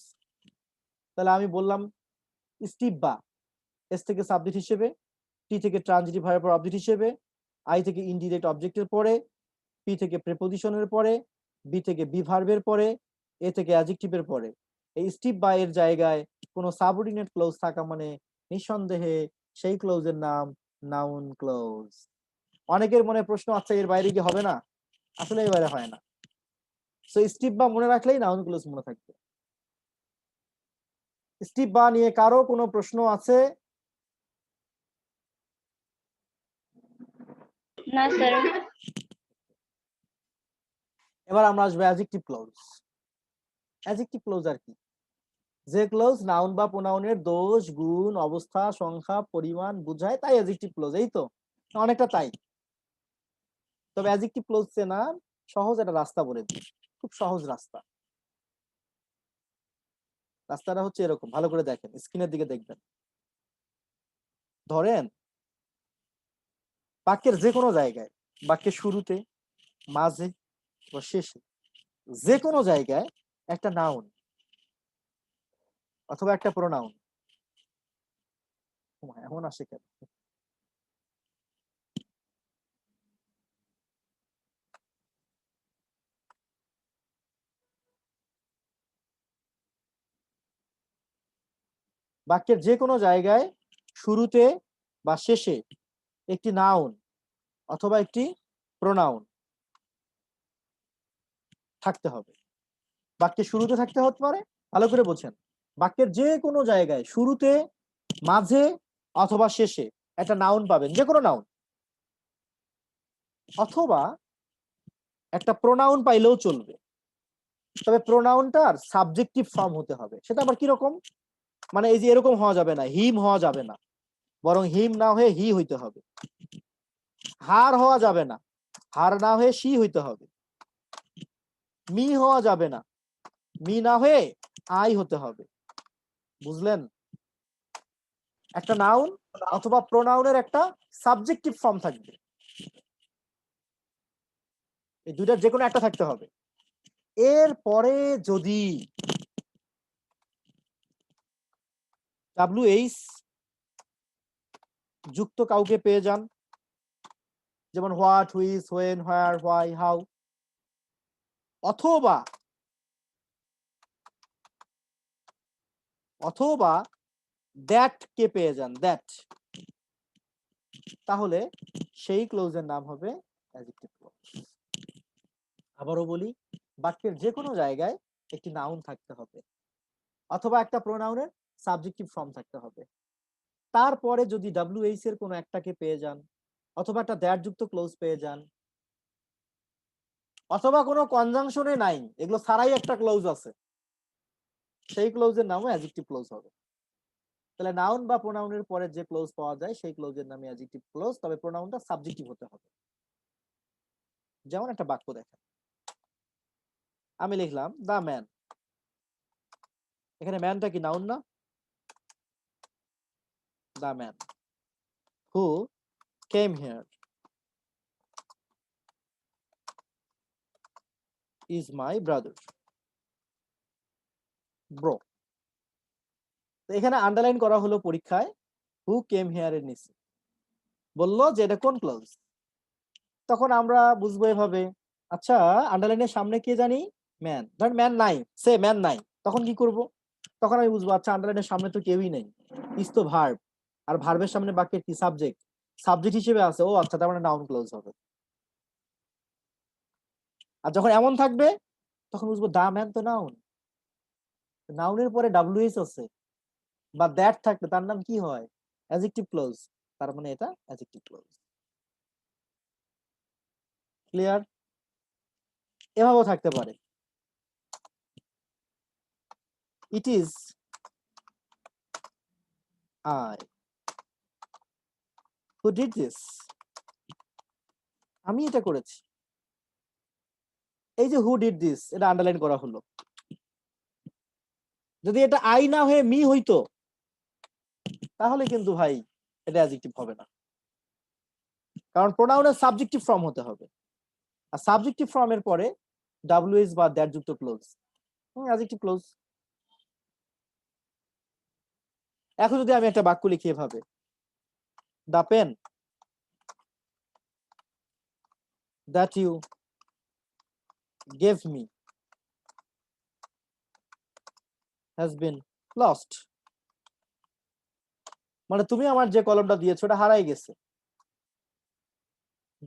তাহলে আমি বললাম স্টিভ বা, এস থেকে সাবজেক্ট হিসেবে, টি থেকে ট্রানজিটিভ ভার্বের পর অবজেক্ট হিসেবে, আই থেকে ইনডিরেক্ট অবজেক্টের পরে, পি থেকে প্রিপজিশনের পরে, বি থেকে বি ভার্বের পরে, এ থেকে অ্যাডজেক্টিভের পরে। এই স্টিভ বা এর জায়গায় কোনো সাবঅর্ডিনেট ক্লোজ থাকা মানে নিঃসন্দেহে সেই ক্লোজের নাম নাউন ক্লোজ। অনেকের মনে প্রশ্ন, আচ্ছা এর বাইরে কি হবে না? আসলে এর বাইরে হয় না। সো স্টিভ বা মনে রাখলেই নাউন ক্লোজ মনে থাকবে। স্টিভ বা নিয়ে কারো কোনো প্রশ্ন আছে? না স্যার। এবার আমরা আসবো অ্যাডজেক্টিভ ক্লোজ। অ্যাডজেক্টিভ ক্লোজ আর কি? যে ক্লোজ নাউন বা প্রোনাউনের দোষ, গুণ, অবস্থা, সংখ্যা, পরিমাণ বোঝায়, তাই অ্যাডজেক্টিভ ক্লোজ। এই তো অনেকটা তাই। তবে অ্যাডজেক্টিভ ক্লোজ চেনা সহজ একটা রাস্তা বলে দিই, খুব সহজ রাস্তা। রাস্তাটা হচ্ছে এরকম, ভালো করে দেখেন, স্ক্রিনের দিকে দেখবেন। ধরেন বাক্যের যে কোনো জায়গায়, বাক্যের শুরুতে, মাঝে বা শেষে, যে কোনো জায়গায় একটা নাউন অথবা একটা প্রোনাউন, এমন আসে কেন? বাক্যের যে কোনো জায়গায় শুরুতে বা শেষে একটি নাউন অথবা একটি প্রোনাউন থাকতে হবে। বাক্যের শুরুতে থাকতে হতে পারে, ভালো করে বোঝেন, বাক্যের যে কোনো জায়গায় শুরুতে, মাঝে অথবা শেষে একটা নাউন পাবেন, যে কোনো নাউন, অথবা একটা প্রোনাউন পাইলেও চলবে। তবে প্রোনাউনটার সাবজেক্টিভ ফর্ম হতে হবে। সেটা আবার কিরকম, মানে এই যে এরকম হওয়া যাবে না, হিম হওয়া যাবে না, বরং হিম না হয়ে হি হইতে হবে। হার হওয়া যাবে না, হার না হয়ে শি হইতে হবে। মি হওয়া যাবে না, মি না হয়ে আই হতে হবে। বুঝলেন? একটা নাউন অথবা প্রোনাউনের একটা সাবজেক্টিভ ফর্ম থাকবে, এই দুইটার যে কোনো একটা থাকতে হবে। এর পরে যদি WH যুক্ত কাউকে পেয়ে যান, যেমন what, which, when, where, why, how, অথবা দ্যাট কে পেয়ে যান, দ্যাট, তাহলে সেই ক্লোজের নাম হবে অ্যাডজেক্টিভ ক্লোজ। আবারও বলি, বাক্যের যে কোনো জায়গায় একটি নাউন থাকতে হবে, অথবা একটা প্রোনাউনের সাবজেক্টিভ ফর্ম থাকতে হবে। তারপরে যদি WH এর কোনো একটাকে পেয়ে যান, অথবা একটা দ্যাট যুক্ত ক্লোজ পেয়ে যান, অথবা কোনো কনজাংশনে নাই, এগুলো ছাড়াই একটা ক্লোজ আছে, সেই ক্লোজের নামও অ্যাডজেক্টিভ ক্লোজ হবে। তাহলে নাউন বা প্রোনাউনের পরে যে ক্লোজ পাওয়া যায় সেই ক্লোজের নামে অ্যাডজেক্টিভ ক্লোজ, তবে প্রোনাউনটা সাবজেক্টিভ হতে হবে। যেমন একটা বাক্য দেখেন, আমি লিখলাম দা ম্যান, এখানে ম্যানটা কি নাউন না? The man who came here is my brother, bro. এখানে আন্ডারলাইন করা হলো পরীক্ষায়, হু কেম হিয়ার এর নিচে বললো যে এটা কোন ক্লোজ। তখন আমরা বুঝবো এভাবে, আচ্ছা আন্ডারলাইনের সামনে কে জানি, ম্যান, ধর ম্যান নাই, সে ম্যান নাই, তখন কি করব? তখন আমি বুঝবো আচ্ছা আন্ডারলাইনের সামনে তো কেউই নেই, ইজ তো ভার্ব, আর ভার্বের সামনে বাক্যের কি সাবজেক্ট, সাবজেক্ট হিসেবে আছে, ও আচ্ছা তার মানে নাউন ক্লোজ হবে। আর যখন এমন থাকবে তখন বুঝবো দা ম্যান তো নাউন, নাউনের পরে WH আছে বা দ্যাট থাকলে তার নাম কি হয়, অ্যাডজেক্টিভ ক্লোজ, তার মানে এটা অ্যাডজেক্টিভ ক্লোজ। ক্লিয়ার? এভাবেও থাকতে পারে, it is I who did this, আমি এটা করেছি। এই যে হু ডিড দিস, এটা আন্ডারলাইন করা হলো। যদি এটা আই না হয়ে মি হইতো তাহলে কিন্তু ভাই এটা অ্যাডজেক্টিভ হবে না, কারণ প্রোনাউনের সাবজেক্টিভ ফর্ম হতে হবে, আর সাবজেক্টিভ ফর্মের পরে WH বা দ্যাট যুক্ত ক্লোজ, অ্যাডজেক্টিভ ক্লোজ। এখন যদি আমি একটা বাক্য লিখি এভাবে, the pen that you gave me has been lost, মানে তুমি আমার যে কলমটা দিয়েছো এটা হারাই গেছে।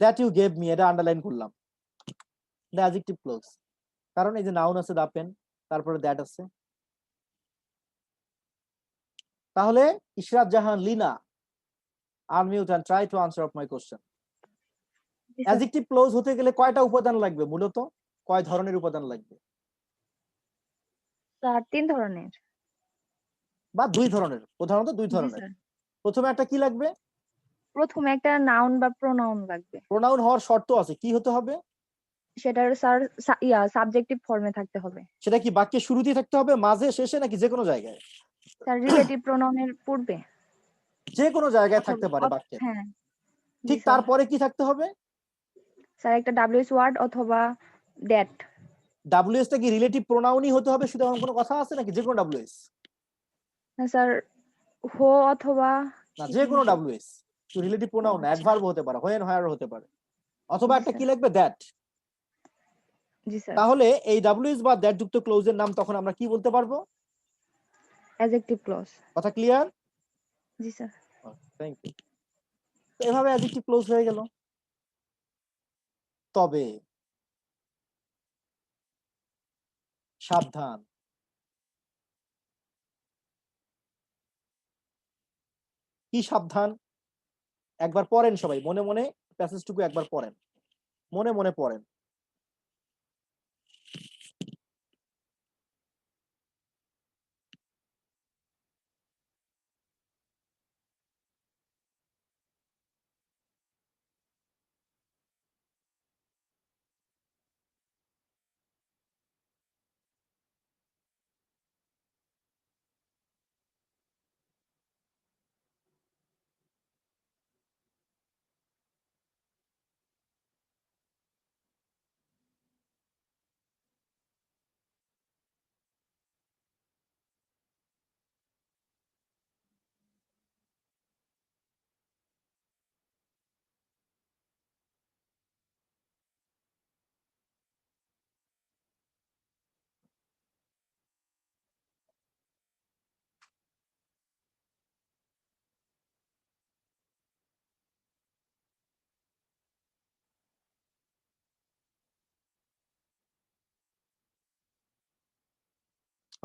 দ্যাট ইউ গেভ মি, এটা আন্ডারলাইন করলাম, এটা অ্যাডজেক্টিভ ক্লোজ, কারণ এই যে নাউন আছে দ্য পেন, তারপরে দ্যাট আছে। তাহলে Ishrat Jahan Lina, unmute and try to answer of my question. Adjective clause হতে গেলে কয়টা উপাদান লাগবে, মূলত কয় ধরনের উপাদান লাগবে? স্যার 3 ধরনের। বা 2 ধরনের, প্রধানত 2 জি ধরনের। স্যার। প্রথমে একটা কি লাগবে? প্রথমে একটা নাউন বা প্রোনাউন লাগবে। প্রোনাউন হওয়ার শর্ত আছে, কি হতে হবে? সেটার স্যার সাবজেক্টিভ ফর্মে থাকতে হবে। সেটা কি বাক্যের শুরুতেই থাকতে হবে, মাঝে, শেষে, নাকি যে কোনো জায়গায়? স্যার রিলেটিভ প্রোনাউনের পূর্বে। যে কোনো জায়গায় অথবা থাকতে পারে বাক্যের। হ্যাঁ। ঠিক জি স্যার। তারপরে কি থাকতে হবে? স্যার একটা WH ওয়ার্ড অথবা দ্যাট। WH টা কি রিলেটিভ প্রোনাউনই হতে হবে শুধু, এমন কোনো কথা আছে নাকি যে কোনো WH? হ্যাঁ স্যার, হো অথবা না, কি যে কোনো জিনিস? WH, রিলেটিভ প্রোনাউন আচ্ছা। অ্যাডভার্ব হতে পারে, হোয়েন, হোয়ার হতে পারে, অথবা জি একটা স্যার। কি লাগবে, দ্যাট। G sir. তাহলে এই WH বা দ্যাট যুক্ত ক্লোজের নাম তখন আমরা কি বলতে পারবো? Adjective clause. কথা ক্লিয়ার? জি স্যার। Thank you. তো এভাবে অ্যাডজেক্টিভ ক্লোজ হয়ে গেল। তবে সাবধান। কি সাবধান? একবার পড়েন সবাই, মনে মনে প্যাসেজটুকু একবার পড়েন, মনে মনে পড়েন।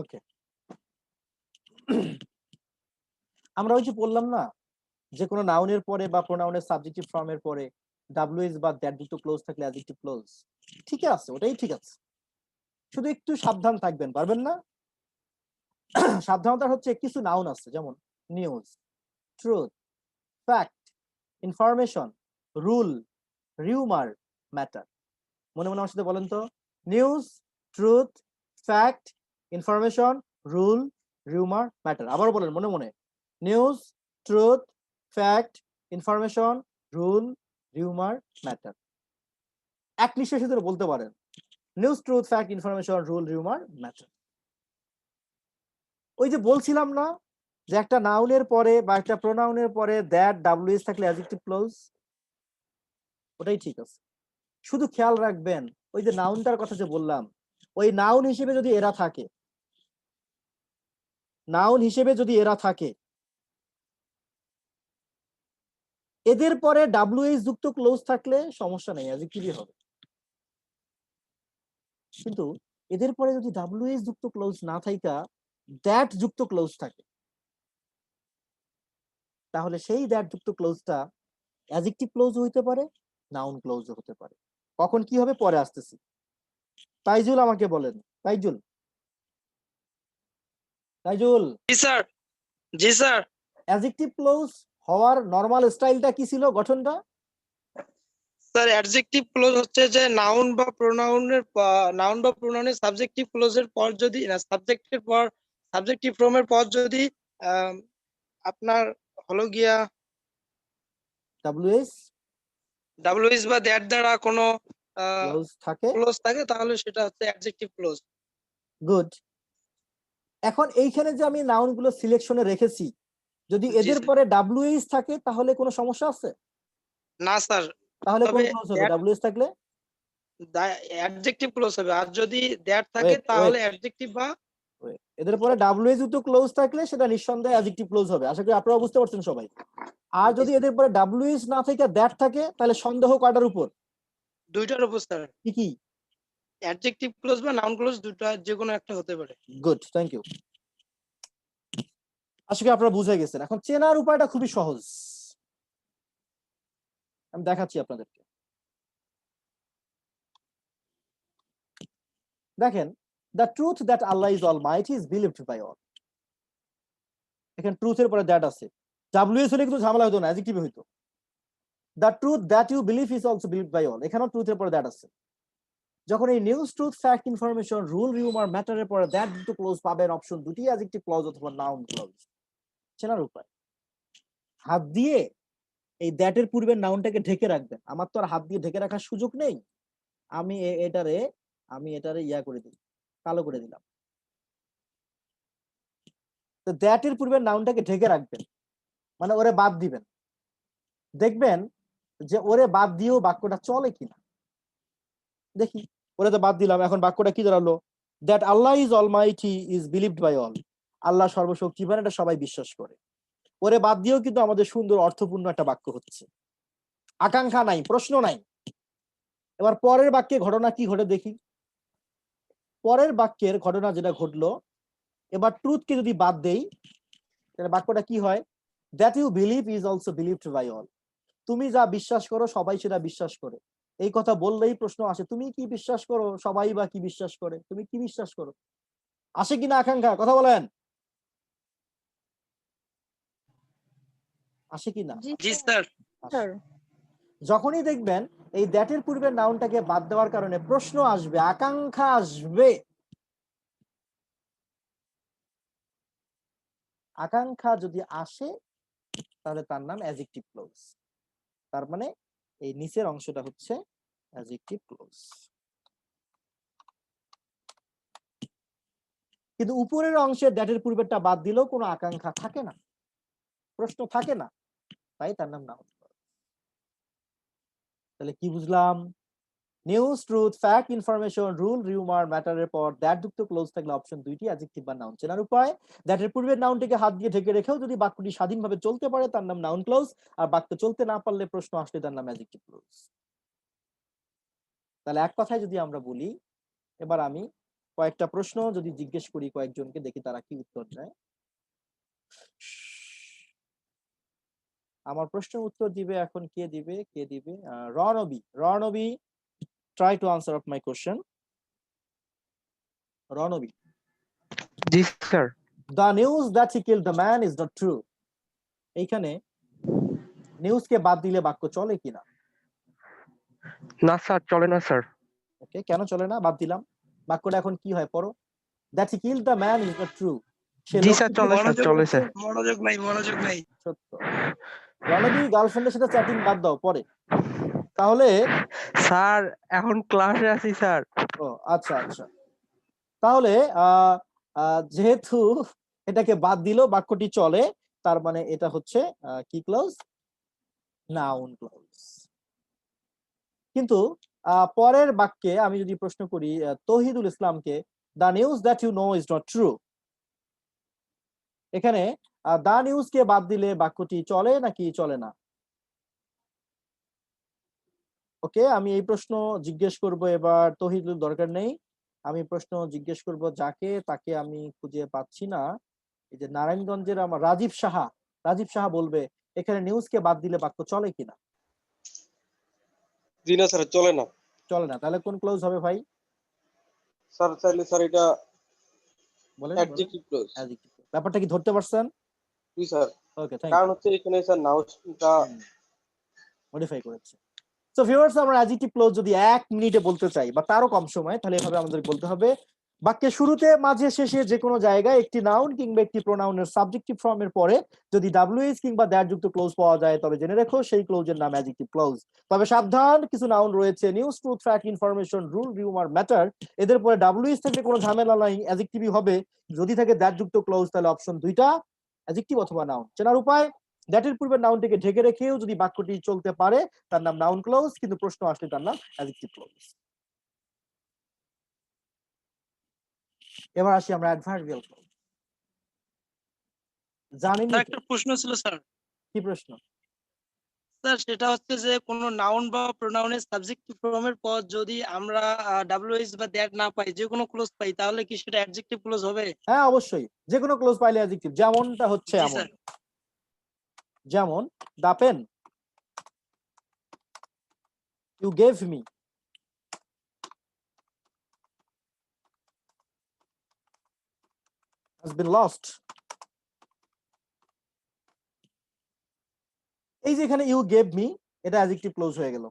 ওকে, আমরা ওই যে বললাম না, যে কোনো নাউনের পরে বা প্রোনাউনের সাবজেক্টিভ ফর্মের পরে ডাব্লিউএস বা দ্যাট দুটো ক্লোজ থাকলে অ্যাডজেক্টিভ ক্লোজ। ঠিক আছে, ওটাই ঠিক আছে, শুধু একটু সাবধান থাকবেন, পারবেন না? সাবধানতা হচ্ছে কিছু নাউন আছে, যেমন news, truth, fact, information, rule, rumour, matter. মনে মনে আমার সাথে বলেন তো, news, truth, fact, information, rule, rumour, matter. আবার বলেন মনে মনে, news, truth, fact, information, rule, rumour, matter. এক নিঃশ্বাসে ধরে বলতে পারেন, news, truth, fact, information, rule, rumour, matter. ওই যে বলছিলাম না, যে একটা নাউনের পরে বা একটা প্রোনাউনের পরে দ্যাট ডাব্লিউএস থাকলে অ্যাডজেক্টিভ ক্লোজ, ওটাই ঠিক আছে। শুধু খেয়াল রাখবেন, ওই যে নাউনটার কথা যে বললাম, ওই নাউন হিসেবে যদি এরা থাকে, নাউন হিসেবে যদি এরা থাকে, এদের পরে ডাব্লিউএস যুক্ত ক্লোজ থাকলে সমস্যা নেই, অ্যাডজেক্টিভই হবে। কিন্তু এদের পরে যদি ডাব্লিউএস যুক্ত ক্লোজ না থাকা দ্যাট যুক্ত ক্লোজ থাকে, তাহলে সেই দ্যাট যুক্ত ক্লোজটা অ্যাডজেক্টিভ ক্লোজ হইতে পারে, নাউন ক্লোজও হতে পারে। কখন কি হবে পরে আসতেছি। তাইজুল আমাকে বলেন, তাইজুল, তাইজুল, জি স্যার, জি স্যার। অ্যাডজেক্টিভ ক্লোজ হওয়ার নরমাল স্টাইলটা কি ছিল, গঠনটা? স্যার অ্যাডজেক্টিভ ক্লোজ হচ্ছে যে নাউন বা প্রোনাউনের সাবজেক্টিভ ক্লোজের পর যদি সাবজেক্টের পর সাবজেক্টিভ ফর্মের পর যদি আপনার হলো গিয়া ডাব্লিউএস বা দ্যাট দ্বারা কোনো ক্লোজ থাকে, ক্লোজ থাকে, তাহলে সেটা হচ্ছে অ্যাডজেক্টিভ ক্লোজ। গুড। এখন এইখানে যে আমি নাউন গুলো সিলেকশনে রেখেছি, যদি জি এদের স্যার। পরে ডাব্লিউএস থাকে তাহলে কোনো সমস্যা আছে? না স্যার, তাহলে কোন তবে ক্লোজ হবে ডাব্লিউএস থাকলে? অ্যাডজেক্টিভ ক্লোজ হবে, আর যদি দ্যাট থাকে ওয়েট তাহলে ওয়েট অ্যাডজেক্টিভ বা ওয়েট, এদের পরে ডাব্লিউএস যুক্ত ক্লোজ থাকলে সেটা নিঃসন্দেহে অ্যাডজেক্টিভ ক্লোজ হবে। আশা করি আপনারা বুঝতে পারছেন সবাই। আর যদি এদের পরে ডাব্লিউএস না থেকে দ্যাট থাকে, তাহলে সন্দেহ কাটার উপর? দুইটার উপর স্যার, কি কি? অ্যাডজেক্টিভ ক্লোজ বা নাউন ক্লোজ দুটো যে কোনো একটা হতে পারে। Good, thank you. আশা করি আপনারা বুঝে গেছেন। এখন চেনার উপায়টা খুবই সহজ, আমি দেখাচ্ছি আপনাদেরকে। দেখেন, the truth that Allah is almighty is believed by all. এখানে ট্রুথের পরে দ্যাট আছে, ডাব্লিউএস হলে কিন্তু ঝামেলা হতো না, অ্যাডজেক্টিভ হইতো। The truth that you believe is also believed by all, এখানেও ট্রুথের পরে দ্যাট আছে। যখন এই news, truth, fact, information, rule, rumour, ম্যাটারের পরে দ্যাট দুটো ক্লোজ পাবেন, অপশন দুটি অ্যাডজেক্টিভ ক্লজ অথবা নাউন ক্লজ। চেনার উপায়, হাত দিয়ে এই দ্যাটের পূর্বের নাউনটাকে ঢেকে রাখবেন। আমার তো আর হাত দিয়ে ঢেকে রাখার সুযোগ নেই, আমি এটারে ইয়া করে দিই, কালো করে দিলাম। তো দ্যাটের পূর্বের নাউনটাকে ঢেকে রাখবেন, মানে ওরে বাদ দিবেন। দেখবেন যে ওরে বাদ দিয়েও বাক্যটা চলে কিনা। দেখি, ওরে তো বাদ দিলাম, এখন বাক্যটা কি দাঁড়ালো? That Allah is almighty is believed by all, আল্লাহ সর্বশক্তিমান, এটা সবাই বিশ্বাস করে। ওরে বাদ দিয়েও কিন্তু আমাদের সুন্দর অর্থপূর্ণ একটা বাক্য হচ্ছে, আকাঙ্ক্ষা নাই, প্রশ্ন নাই। এবার পরের বাক্যে ঘটনা কি ঘটে দেখি। পরের বাক্যের ঘটনা যেটা ঘটলো, এবার ট্রুথকে যদি বাদ দেই তাহলে বাক্যটা কি হয়? That you believe is also believed by all. তুমি যা বিশ্বাস করো সবাই সেটা বিশ্বাস করে। এই কথা বললেই প্রশ্ন আসে, তুমি কি বিশ্বাস করো? সবাই বা কি বিশ্বাস করে? তুমি কি বিশ্বাস করো? আসে কিনা আকাঙ্ক্ষা? কথা বলেন, আসে কিনা? জি স্যার। আসে। যখনই দেখবেন এই দ্যাটের পূর্বের নাউনটাকে বাদ দেওয়ার কারণে প্রশ্ন আসবে, আকাঙ্ক্ষা আসবে। আকাঙ্ক্ষা যদি আসে তাহলে তার নাম অ্যাডজেক্টিভ ক্লোজ। তার মানে এই নিচের অংশটা হচ্ছে অ্যাডজেক্টিভ ক্লোজ। কিন্তু উপরের অংশে দ্যাটের পূর্বেরটা বাদ দিলেও কোনো আকাঙ্ক্ষা থাকে না, প্রশ্ন থাকে না, তাই তার নাম নাউন ক্লজ। তাহলে কি বুঝলাম? News, truth, fact, information, rule, rumour, ম্যাটারের পর দ্যাট যুক্ত ক্লোজ থাকলে অপশন দুইটি অ্যাডজেক্টিভ বা নাউন। চেনার উপায়, দ্যাটের পূর্বের নাউনটিকে হাত দিয়ে ঢেকে রেখেও যদি বাক্যটি স্বাধীনভাবে চলতে পারে তার নাম নাউন ক্লোজ, আর বাক্য চলতে না পারলে প্রশ্ন আসলে তার নাম অ্যাডজেক্টিভ ক্লোজ। তাহলে এক কথায় যদি আমরা বলি, এবার আমি কয়েকটা প্রশ্ন যদি জিজ্ঞেস করি কয়েকজনকে, দেখি তারা কি উত্তর দেয়। আমার প্রশ্নের উত্তর দিবে এখন কে দিবে? Ronobi. Ronobi, try to answer of my question. Ronobi, জি স্যার। the news that he killed the man is not true. এইখানে নিউজকে বাদ দিলে বাক্য চলে কিনা? না স্যার, চলে না স্যার। ওকে, কেন চলে না? বাদ দিলাম। বাক্যটা এখন কি হয় পড়ো। that he killed the man is not true. G sir, চলে স্যার, চলে স্যার। মনোযোগ নাই। সত্য। রণবী, গার্লফ্রেন্ডের সাথে চ্যাটিং বাদ দাও পরে। তাহলে স্যার এখন ক্লাসে আছি স্যার। ও আচ্ছা আচ্ছা, তাহলে যেহেতু এটাকে বাদ দিল বাক্যটি চলে, তার মানে এটা হচ্ছে কি ক্লোজ? Noun clause. কিন্তু পরের বাক্যে আমি যদি প্রশ্ন করি তৌহিদুল ইসলামকে, the news that you know is not true, এখানে দ্য নিউজ কে বাদ দিলে বাক্যটি চলে নাকি চলে না? ওকে, আমি এই প্রশ্ন জিজ্ঞেস করব এবার। তৌহিদুল দরকার নেই, আমি প্রশ্ন জিজ্ঞেস করব যাকে তাকে আমি খুঁজে পাচ্ছি না। এই যে নারায়ণগঞ্জের আমার রাজীব সাহা, রাজীব সাহা বলবে এখানে নিউজকে বাদ দিলে বাক্য চলে কিনা? জি না স্যার, চলে না। চলে না। তাহলে কোন ক্লোজ হবে ভাই? স্যার চাইলে স্যার এটা বলেন। Adjective clause. ব্যাপারটা কি ধরতে পারছেন? জি স্যার। ওকে, থ্যাংক কারণ ইউ। হচ্ছে এখানে স্যার নাউনটা মডিফাই করেছে। সো ভিউয়ার্স, আমরা অ্যাডজেক্টিভ ক্লোজ যদি 1 মিনিটে বলতে চাই বা তারও কম সময়, তাহলে এভাবে আমাদের বলতে হবে। বাক্যের শুরুতে, মাঝে, শেষে যে কোনো জায়গায় একটি নাউন কিংবা একটি প্রোনাউনের সাবজেক্টিভ ফর্মের পরে যদি WH কিংবা দ্যাট যুক্ত ক্লোজ পাওয়া যায় তবে জেনে রেখো সেই ক্লোজের নাম অ্যাডজেক্টিভ ক্লোজ। তবে সাবধান, কিছু নাউন রয়েছে news, truth, fact, information, rule, rumour, matter, এদের পরে WH থেকে কোনো ঝামেলা নাই, অ্যাডজেক্টিভই হবে। যদি থাকে দ্যাট যুক্ত ক্লোজ তাহলে অপশন দুইটা অ্যাডজেক্টিভ অথবা নাউন। চেনার উপায়, দ্যাটের পূর্বের নাউনটিকে ঢেকে রেখেও যদি বাক্যটি চলতে পারে তার নাম নাউন ক্লোজ, কিন্তু প্রশ্ন আসলে তার নাম অ্যাডজেক্টিভ ক্লোজ। এবার আসি আমরা অ্যাডভার্বিয়াল ক্লোজ। জানেন একটা প্রশ্ন ছিল স্যার। কি প্রশ্ন? স্যার সেটা হচ্ছে যে কোন নাউন বা প্রোনাউনের সাবজেক্টিভ ফর্মের পর যদি আমরা WH বা দ্যাট না পাই, যে কোনো ক্লোজ পাই, তাহলে কি সেটা অ্যাডজেক্টিভ ক্লোজ হবে? হ্যাঁ অবশ্যই, যে কোনো ক্লোজ পাইলে অ্যাডজেক্টিভ। যেমনটা হচ্ছে জি এমন, স্যার। যেমন the pen you gave me, has been lost। এই যে এখানে ইউ গেভ মি, এটা অ্যাডজেক্টিভ ক্লোজ হয়ে গেল।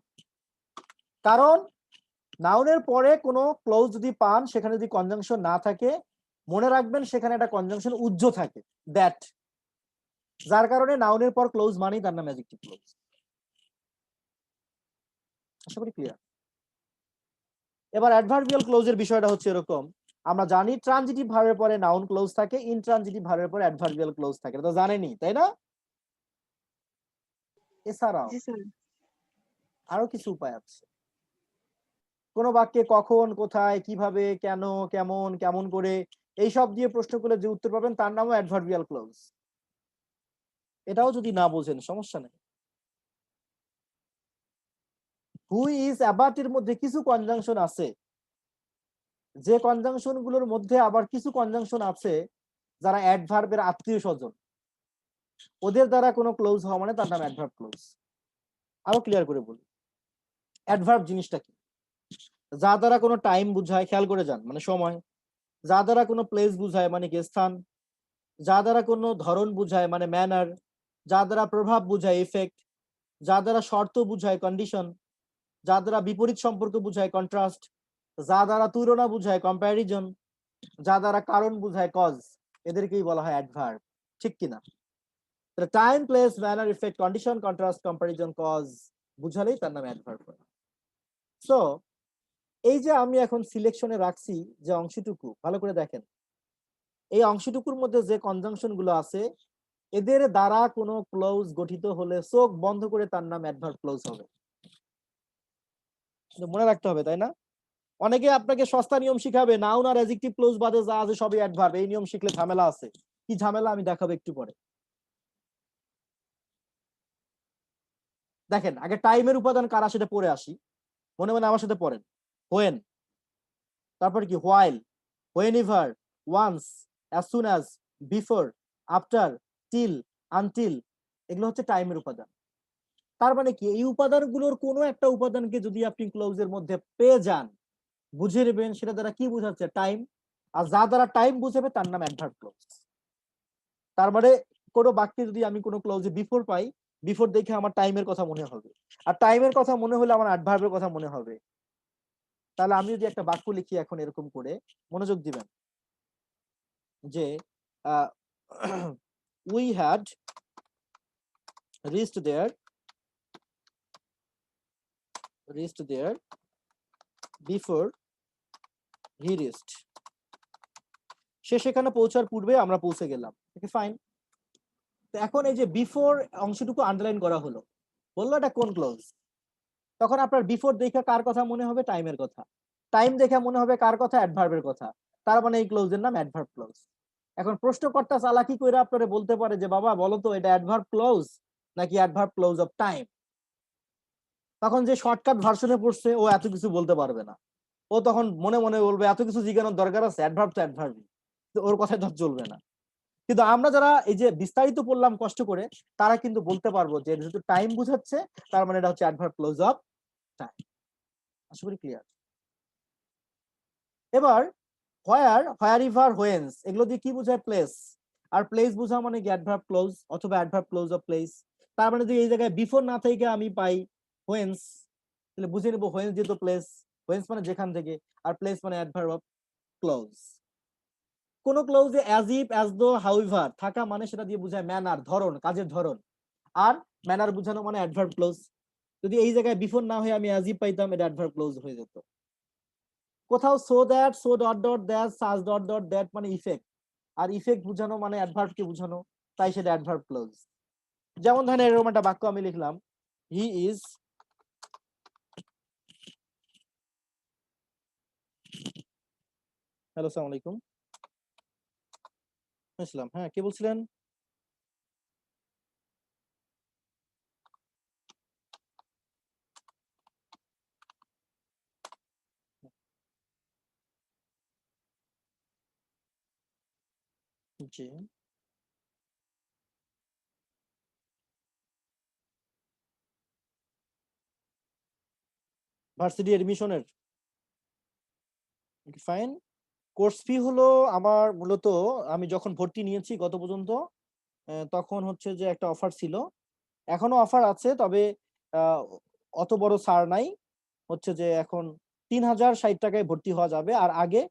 কারণ নাউনের পরে কোনো ক্লোজ যদি পান সেখানে যদি কনজাংশন না থাকে, মনে রাখবেন সেখানে একটা কনজাংশন উজ্জ থাকে, দ্যাট, যার কারণে নাউনের পর ক্লোজ মানেই তার নাম অ্যাডজেক্টিভ ক্লোজ। আশা করি ক্লিয়ার। এবার অ্যাডভার্বিয়াল ক্লোজের বিষয়টা হচ্ছে এরকম, আমরা জানি ট্রানজিটিভ ভার্বের পরে নাউন ক্লোজ থাকে, ইনট্রানজিটিভ ভার্বের পরে অ্যাডভার্বিয়াল ক্লোজ থাকে, এটা তো জানেনই তাই না? এছাড়াও আরো কিছু উপায় আছে। কোন বাক্যে কখন, কোথায়, কিভাবে, কেন, কেমন, কেমন করে এইসব দিয়ে প্রশ্ন করলে যে উত্তর পাবেন তার নামও অ্যাডভার্বিয়াল ক্লোজ। এটাও যদি না বোঝেন সমস্যা নেই। হু ইজ, অ্যাবাউট এর মধ্যে কিছু কনজাংশন আছে যে কনজাংশন গুলোর মধ্যে আবার কিছু কনজাংশন আছে যারা অ্যাডভার্বের আত্মীয় স্বজন, ওদের দ্বারা কোনো ক্লোজ হওয়া মানে তার নাম অ্যাডভার্ব ক্লোজ। আরো ক্লিয়ার করে বলি, অ্যাডভার্ব জিনিসটা কি? যা দ্বারা কোনো টাইম বুঝায়, খেয়াল করে যান, মানে সময়। যা দ্বারা কোনো প্লেস বুঝায়, মানে কি স্থান। যা দ্বারা কোনো ধরন বুঝায়, মানে ম্যানার। যা দ্বারা প্রভাব বুঝায়, ইফেক্ট। যা দ্বারা শর্ত বুঝায়, কন্ডিশন। যা দ্বারা বিপরীত সম্পর্ক বুঝায়, কন্ট্রাস্ট। যা দ্বারা তুলনা বুঝায়, কম্প্যারিজন। যা দ্বারা কারণ বুঝায়, কজ। এদেরকেই বলা হয় অ্যাডভার্ব, ঠিক কিনা? Time, place, manner, effect, condition, contrast, comparison, cause বুঝালেই তার নাম অ্যাডভার্ব। সো এই যে আমি এখন সিলেকশনে রাখছি যে অংশটুকু, ভালো করে দেখেন, এই অংশটুকুর মধ্যে যে কনজাংশন গুলো আছে এদের দ্বারা কোনো ক্লোজ গঠিত হলে চোখ বন্ধ করে তার নাম অ্যাডভার্ব ক্লোজ হবে। মনে রাখতে হবে, তাই না? অনেকে আপনাকে সস্তা নিয়ম শিখাবে, নাউন আর অ্যাডজেক্টিভ ক্লোজ বাদে যা আছে সবই অ্যাডভার্ব। এই নিয়ম শিখলে ঝামেলা আছে। কি ঝামেলা আমি দেখাবো একটু পরে। দেখেন, আগে টাইমের উপাদান কারা সেটা পড়ে আসি, মনে মনে আমার সাথে পড়েন। হোয়েন, তারপর কি while, whenever, once, as soon as, before, after, till, until, এগুলো হচ্ছে টাইমের উপাদান। তার মানে কি, এই উপাদানগুলোর কোনো একটা উপাদানকে যদি আপনি ক্লোজের মধ্যে পেয়ে যান, বুঝে নেবেন সেটা দ্বারা কি বোঝাচ্ছে, টাইম। আর যা দ্বারা টাইম বুঝাবে তার নাম অ্যাডভার্ব ক্লোজ। তার মানে কোনো বাক্যে যদি আমি কোনো ক্লোজে বিফোর পাই, বিফোর দেখে আমার টাইমের কথা মনে হবে, আর টাইমের কথা মনে হলে আমার অ্যাডভার্বের কথা মনে হবে। তাহলে আমি যদি একটা বাক্য লিখি এখন এরকম করে, মনোযোগ দিবেন, যে we had reached there before he reached, সে সেখানে পৌঁছার পূর্বে আমরা পৌঁছে গেলাম। ওকে, ফাইন। তো এখন এই যে বিফোর অংশটুকু আন্ডারলাইন করা হলো, বললো এটা কোন ক্লোজ। তখন আপনার বিফোর দেখে কার কথা মনে হবে, টাইমের কথা। টাইম দেখে মনে হবে কার কথা, অ্যাডভার্বের কথা। তার মানে এই ক্লোজের নাম অ্যাডভার্ব ক্লোজ। এখন প্রশ্নকর্তা চালাকি কইরা আপনারে বলতে পারে যে বাবা বলো তো এটা অ্যাডভার্ব ক্লোজ নাকি অ্যাডভার্ব ক্লোজ অফ টাইম। তখন যে শর্টকাট ভার্সনে পড়ছে ও এত কিছু বলতে পারবে না। ও তখন মনে মনে বলবে এত কিছু জিজ্ঞানোর দরকার আছে, অ্যাডভার্ব তো অ্যাডভার্বই, ওর কথায় ধর চলবে না। কিন্তু আমরা যারা এই যে বিস্তারিত পড়লাম কষ্ট করে, তারা কিন্তু বলতে পারবো যে যেহেতু টাইম বুঝাচ্ছে তার মানে এটা হচ্ছে অ্যাডভার্ব ক্লোজ অফ টাইম। আশা করি ক্লিয়ার। এবার হোয়ার, হোয়েন্স, এগুলো দিয়ে কি বোঝায়, প্লেস। আর প্লেস বোঝা মানে কি অ্যাডভার্ব ক্লোজ অথবা অ্যাডভার্ব ক্লোজ অফ প্লেস। তার মানে যদি এই জায়গায় বিফোর না থেকে আমি পাই হোয়েন্স, তাহলে বুঝে নেবো হোয়েন্স যেহেতু প্লেস, হোয়েন্স মানে যেখান থেকে, আর প্লেস মানে অ্যাডভার্ব অফ ক্লোজ। কোন ক্লোজে as if, as though, however থাকা মানে সেটা দিয়ে বোঝায় ম্যানার, ধরন, কাজের ধরন। আর ম্যানার বোঝানো মানে অ্যাডভার্ব ক্লোজ। যদি এই জায়গায় বিফোর না হয়ে আমি অ্যাজ ইফ পাইতাম, এটা অ্যাডভার্ব ক্লোজ হয়ে যেত। কোথাও so that, so dot dot that, সাজ ডট ডট দ্যাট মানে ইফেক্ট, আর ইফেক্ট বোঝানো মানে অ্যাডভার্বকে বোঝানো, তাই সেটা অ্যাডভার্ব ক্লোজ। যেমন ধরেন এরকম একটা বাক্য আমি লিখলাম, হি ইজ হ্যালো, আসসালামু আলাইকুম। আসসালাম, হ্যাঁ কে বলছিলেন? জি, ভার্সিটি এডমিশনের, ফাইন। কোর্স ফি হলো আমার মূলত, আমি যখন ভর্তি নিয়েছি গত পর্যন্ত, তখন হচ্ছে যে একটা অফার ছিল, এখনো অফার আছে, তবে অত বড় ছাড় নাই। হচ্ছে যে এখন 3060 টাকায় ভর্তি হওয়া যাবে, আর আগে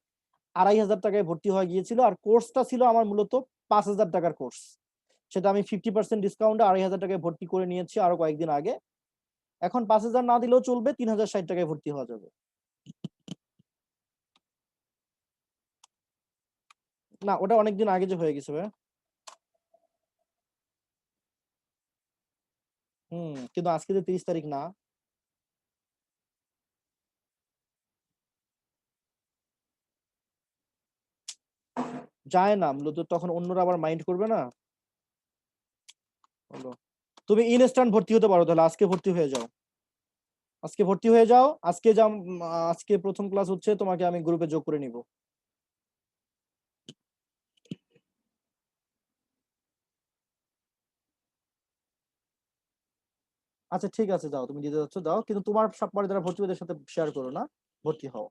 2500 টাকায় ভর্তি হয়ে গিয়েছিল। আর কোর্সটা ছিল আমার মূলত 5000 টাকার কোর্স, সেটা আমি 50% ডিসকাউন্টে 2500 টাকায় ভর্তি করে নিয়েছি আরো কয়েকদিন আগে। এখন 5000 না দিলেও চলবে, 3060 টাকায় ভর্তি হওয়া যাবে। না, ওটা অনেকদিন আগে যে হয়ে গেছে ভাই। কিন্তু আজকে যে 30 তারিখ না। যায় না মূলত, তখন অন্যরা আবার মাইন্ড করবে না। তুমি ইনস্ট্যান্ট ভর্তি হতে পারো, তাহলে আজকে ভর্তি হয়ে যাও। আজকে ভর্তি হয়ে যাও। আজকে প্রথম ক্লাস হচ্ছে, তোমাকে আমি গ্রুপে যোগ করে নিব। আচ্ছা ঠিক আছে, যাও, তুমি দিতে যাচ্ছ দাও, কিন্তু তোমার সব পরে যারা ভর্তি ওদের সাথে শেয়ার করো না, ভর্তি হও।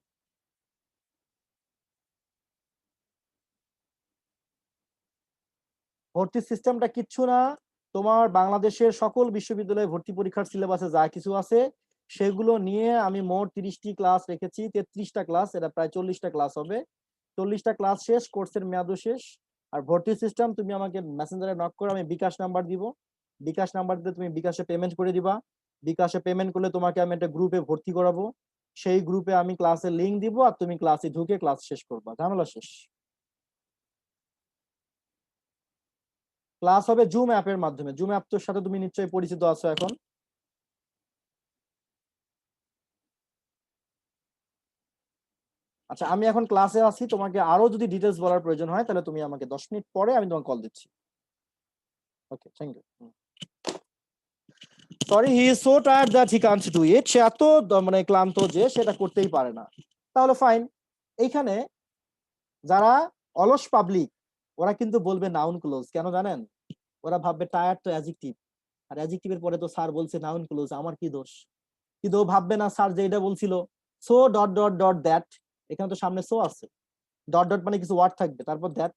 ভর্তি সিস্টেমটা কিচ্ছু না, তোমার বাংলাদেশের সকল বিশ্ববিদ্যালয়ে ভর্তি পরীক্ষার সিলেবাসে যা কিছু আছে সেগুলো নিয়ে আমি মোট 30টি ক্লাস রেখেছি, 33টা ক্লাস, এটা প্রায় 40টা ক্লাস হবে। 40টা ক্লাস শেষ, কোর্সের মেয়াদও শেষ। আর ভর্তি সিস্টেম তুমি আমাকে মেসেঞ্জারে নক করো, আমি বিকাশ নাম্বার দিব, বিকাশ নাম্বার দিয়ে তুমি বিকাশে পেমেন্ট করে দিবা। বিকাশে পেমেন্ট করলে তোমাকে আমি একটা গ্রুপে ভর্তি করাবো, সেই গ্রুপে আমি ক্লাসের লিঙ্ক দিব, আর তুমি ক্লাসে ঢুকে ক্লাস শেষ করবা, ঝামেলা শেষ। ক্লাস হবে জুম অ্যাপের মাধ্যমে। জুম অ্যাপের সাথে তুমি নিশ্চয়ই পরিচিত আছো এখন। আচ্ছা, আমি এখন ক্লাসে আছি, তোমাকে আরো যদি ডিটেলস বলার প্রয়োজন হয় তাহলে তুমি আমাকে 10 মিনিট পরে আমি তোমাকে কল দিচ্ছি। Okay, thank you. Sorry, he is so tired that he can't do it. সে এত মানে ক্লান্ত যে সেটা করতেই পারে না। তাহলে ফাইন, এইখানে যারা অলস পাবলিক ওরা কিন্তু বলবে নাউন ক্লোজ। কেন জানেন? ওরা ভাববে টায়ার্ড তো অ্যাডজেক্টিভ, আর অ্যাডজেক্টিভের পরে তো স্যার বলছে নাউন ক্লোজ, আমার কি দোষ? কিন্তু ও ভাববে না স্যার যে এটা বলছিল so dot dot dot that, এখানে তো সামনে সো আছে, ডট ডট মানে কিছু ওয়ার্ড থাকবে, তারপর that.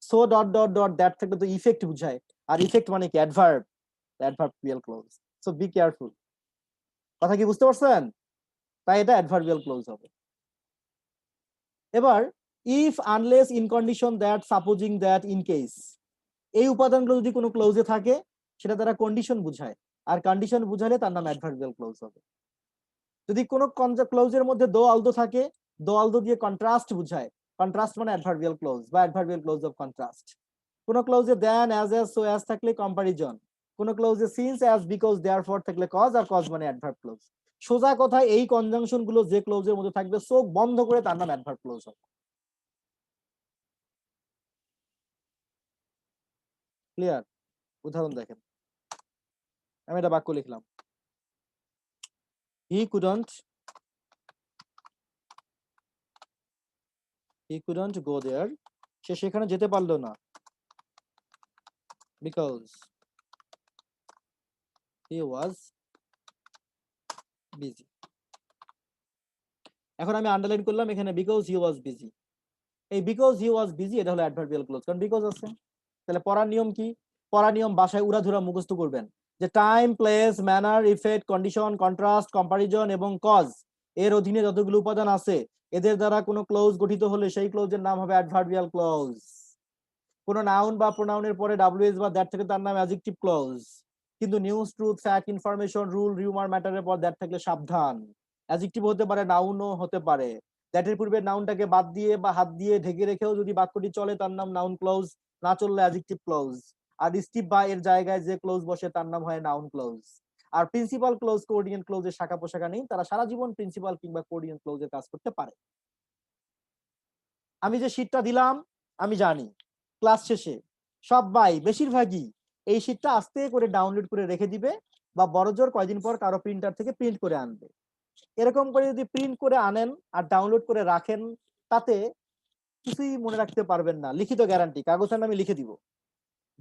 So dot dot dot that থাকলে তো ইফেক্ট বুঝায়, আর ইফেক্ট মানে কি? Adverb, adverbial close. So be careful. কথা কি বুঝতে পারছেন? তাই এটা অ্যাডভার্বিয়াল ক্লোজ হবে। এবার if, unless, in condition, that, supposing that, in case, এই উপাদানগুলো যদি কোনো ক্লোজে থাকে সেটা দ্বারা কন্ডিশন বুঝায়, আর কন্ডিশন বুঝালে তার নাম অ্যাডভার্বিয়াল ক্লোজ হবে। যদি কোনো ক্লোজের মধ্যে দো অলদো থাকে, দো অলদো দিয়ে কন্ট্রাস্ট বুঝায়, কন্ট্রাস্ট মানে অ্যাডভার্বিয়াল ক্লোজ বা অ্যাডভার্বিয়াল ক্লোজ অফ কন্ট্রাস্ট। কোনো ক্লোজে দেন, অ্যাজ, সো, অ্যাজ থাকলে কম্পারিজন। কোনো ক্লোজে সিন্স, অ্যাজ, বিকজ, দেয়ারফর থাকলে কজ, আর কজ মানে অ্যাডভার্ব ক্লোজ। সোজা কথা, এই কনজাংশন গুলো যে ক্লোজের মধ্যে থাকবে চোখ বন্ধ করে তার নাম অ্যাডভার্ব ক্লোজ হবে। ক্লিয়ার? উদাহরণ দেখেন, আমি একটা বাক্য লিখলাম, হি কুডন্ট গো দেয়ার, সে সেখানে যেতে পারলো না, বিকজ হি ওয়াজ বিজি। এখন আমি আন্ডারলাইন করলাম এখানে বিকজ হি ওয়াজ বিজি। এই বিকজ হি ওয়াজ বিজি এটা হলো অ্যাডভার্বিয়াল ক্লোজ, কারণ বিকজ আছে। তাহলে পড়ার নিয়ম কি? পড়ার নিয়ম বাসায় উড়াধুরা মুখস্থ করবেন, যে time, place, manner, effect, condition, contrast, comparison এবং কজ এর অধীনে যতগুলো উপাদান আছে এদের দ্বারা কোনো ক্লোজ গঠিত হলে সেই ক্লোজের নাম হবে অ্যাডভার্বিয়াল ক্লোজ। কোনো নাউন বা প্রোনাউনের পরে ডাব্লিউএস বা দ্যাট থেকে তার নাম অ্যাডজেক্টিভ ক্লোজ। কিন্তু news, truth, fact, information, rule, rumour, ম্যাটারের পর দ্যাট থাকলে সাবধান। অ্যাডজেক্টিভ হতে পারে, নাউনও হতে পারে। দ্যাটের পূর্বে নাউনটাকে বাদ দিয়ে বা হাত দিয়ে ঢেকে রেখেও যদি বাক্যটি চলে তার নাম নাউন ক্লোজ, না চললে অ্যাডজেক্টিভ ক্লোজ। আর স্টিভ বা এর জায়গায় যে ক্লোজ বসে তার নাম হয় নাউন ক্লোজ। আর প্রিন্সিপাল ক্লোজ, কোঅর্ডিনেট ক্লোজের শাখা পোশাখা নেই, তারা সারা জীবন প্রিন্সিপাল কিংবা কোঅর্ডিনেট ক্লোজের কাজ করতে পারে। আমি যে শীটটা দিলাম আমি জানি ক্লাস শেষে সবাই বেশিরভাগই এই শীটটা আস্তে করে ডাউনলোড করে রেখে দিবে, বা বড়জোর কয়দিন পর কারো প্রিন্টার থেকে প্রিন্ট করে আনবে। এরকম করে যদি প্রিন্ট করে আনেন আর ডাউনলোড করে রাখেন, তাতে কিছুই মনে রাখতে পারবেন না, লিখিত গ্যারান্টি, কাগজের নামে লিখে দিব।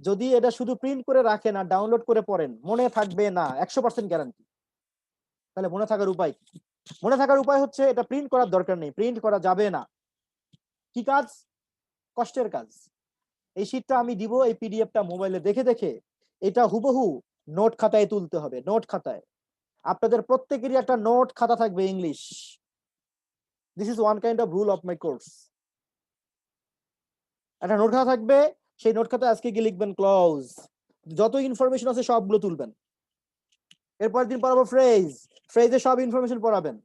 যদি এটা শুধু প্রিন্ট করে রাখেন আর ডাউনলোড করে পড়েন, মনে থাকবে না, 100% গ্যারান্টি। তাহলে মনে থাকার উপায় কি? মনে থাকার উপায় হচ্ছে এটা প্রিন্ট করার দরকার নেই, প্রিন্ট করা যাবে না। কি কাজ? কষ্টের কাজ। এই শীটটা আমি দিব, এই পিডিএফটা মোবাইলে দেখে দেখে এটা হুবহু নোট খাতায় তুলতে হবে। নোট খাতায় আপনাদের প্রত্যেকেরই একটা নোট খাতা থাকবে English. This is one kind of rule of my course. একটা নোট খাতা থাকবে, সেই নোট খাতায় আজকে গিয়ে লিখবেন ক্লজ, যত ইনফরমেশন আছে সবগুলো তুলবেন। এরপর দিন পড়াবো ফ্রেজ, ফ্রেজে সব ইনফরমেশন পড়াবেন।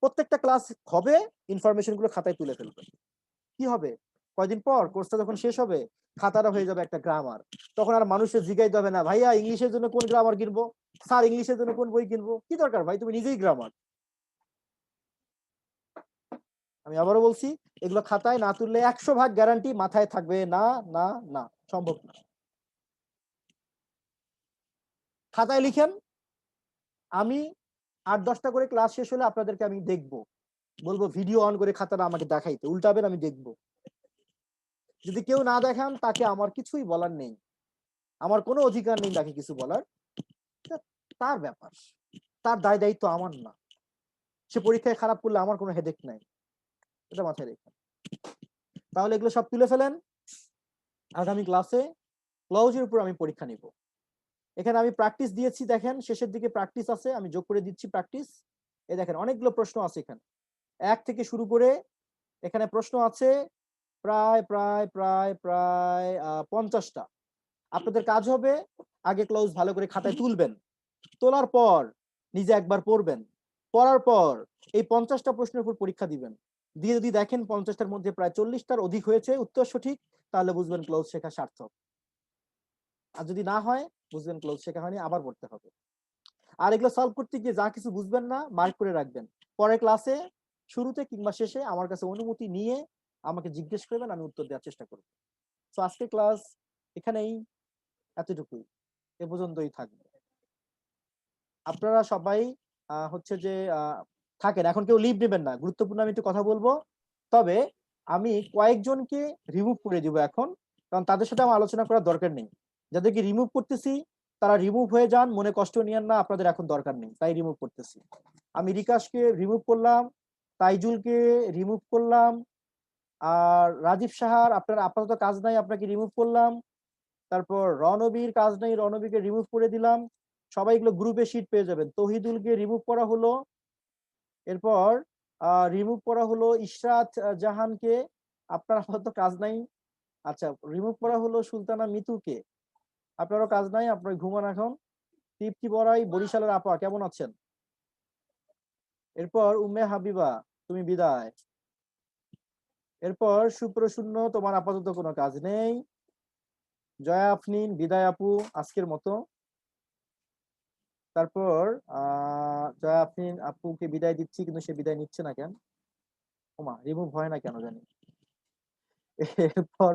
প্রত্যেকটা ক্লাস হবে ইনফরমেশন গুলো খাতায় তুলে ফেলবেন। কি হবে? কয়দিন পর কোর্সটা যখন শেষ হবে খাতাটা হয়ে যাবে একটা গ্রামার। তখন আর মানুষের জিজ্ঞাসা হবে না, ভাইয়া ইংলিশের জন্য কোন গ্রামার কিনবো, স্যার ইংলিশের জন্য কোন বই কিনবো। কি দরকার ভাই, তুমি নিজেই গ্রামার। আমি আবারও বলছি, এগুলো খাতায় না তুললে 100% গ্যারান্টি মাথায় থাকবে না, না, না, সম্ভব না। খাতায় লিখেন, আমি 8-10টা করে ক্লাস শেষ হলে আপনাদেরকে আমি দেখবো, বলবো ভিডিও অন করে খাতাটা আমাকে দেখাইতে, উল্টাবেন আমি দেখবো। যদি কেউ না দেখান তাকে আমার কিছুই বলার নেই, আমার কোনো অধিকার নেই তাকে কিছু বলার, তার ব্যাপার, তার দায় দায়িত্ব আমার না। সে পরীক্ষায় খারাপ করলে আমার কোনো হেডেক নাই, এটা মাথায় রেখে। তাহলে এগুলো সব তুলে ফেলেন। আগামী ক্লাসে ক্লজের উপর আমি পরীক্ষা নিব। এখানে আমি প্র্যাকটিস দিয়েছি, দেখেন শেষের দিকে প্র্যাকটিস আছে, আমি যোগ করে দিচ্ছি প্র্যাকটিস। এই দেখেন অনেকগুলো প্রশ্ন আছে এখানে, 1 থেকে শুরু করে এখানে প্রশ্ন আছে প্রায় প্রায় প্রায় প্রায় 50টা। আপনাদের কাজ হবে আগে ক্লোজ ভালো করে খাতায় তুলবেন, তোলার পর নিজে একবার পড়বেন, পড়ার পর এই 50টা প্রশ্নের উপর পরীক্ষা দিবেন, দিয়ে যদি দেখেন 50টার মধ্যে প্রায় 40টার অধিক হয়েছে উত্তর সঠিক, তাহলে বুঝবেন ক্লোজ শেখা সার্থক। আর যদি না হয় বুঝবেন ক্লোজ শেখা হয়নি, আবার পড়তে হবে। আর এগুলো সলভ করতে গিয়ে যা কিছু বুঝবেন না মার্ক করে রাখবেন, পরের ক্লাসে শুরুতে কিংবা শেষে আমার কাছে অনুমতি নিয়ে আমাকে জিজ্ঞেস করবেন, আমি উত্তর দেওয়ার চেষ্টা করব। তো আজকে ক্লাস এখানেই, এতটুকুই, এ পর্যন্তই থাকবে। আপনারা সবাই হচ্ছে যে থাকেন, এখন কেউ লিভ নেবেন না, গুরুত্বপূর্ণ আমি একটু কথা বলবো, তবে আমি কয়েকজনকে রিমুভ করে দিব এখন, কারণ তাদের সাথে আমার আলোচনা করার দরকার নেই। যাদেরকে রিমুভ করতেছি তারা রিমুভ হয়ে যান, মনে কষ্ট নিয়েন না, আপনাদের এখন দরকার নেই, তাই রিমুভ করতেছি। আমি রিকাশকে রিমুভ করলাম, তাইজুলকে রিমুভ করলাম, আর রাজীব সাহার আপনার আপাতত কাজ নাই, আপনাকে রিমুভ করলাম। তারপর রণবীর কাজ নাই, রণবীরকে রিমুভ করে দিলাম। সবাই এগুলো গ্রুপে শিট পেয়ে যাবেন। তৌহিদুলকে রিমুভ করা হলো, এরপর রিমুভ করা হলো ইশরাত জাহানকে, আপনার আপাতত কাজ নাই। আচ্ছা, রিমুভ করা হলো সুলতানা মিতুকে, আপনারও কাজ নাই, আপনার ঘুমান এখন। তৃপ্তি বড়াই বরিশালের আপা, কেমন আছেন? এরপর উম্মে হাবিবা, তুমি বিদায়। এরপর সুপ্রশূন্য, তোমার আপাতত কোনো কাজ নেই। জয়া আফরিন, বিদায় আপু আজকের মতো। তারপর জয়া আফরিন আপুকে বিদায় দিচ্ছি, কিন্তু সে বিদায় নিচ্ছে না কেন? ওমা, রিমুভ হয় না কেন জানি। এরপর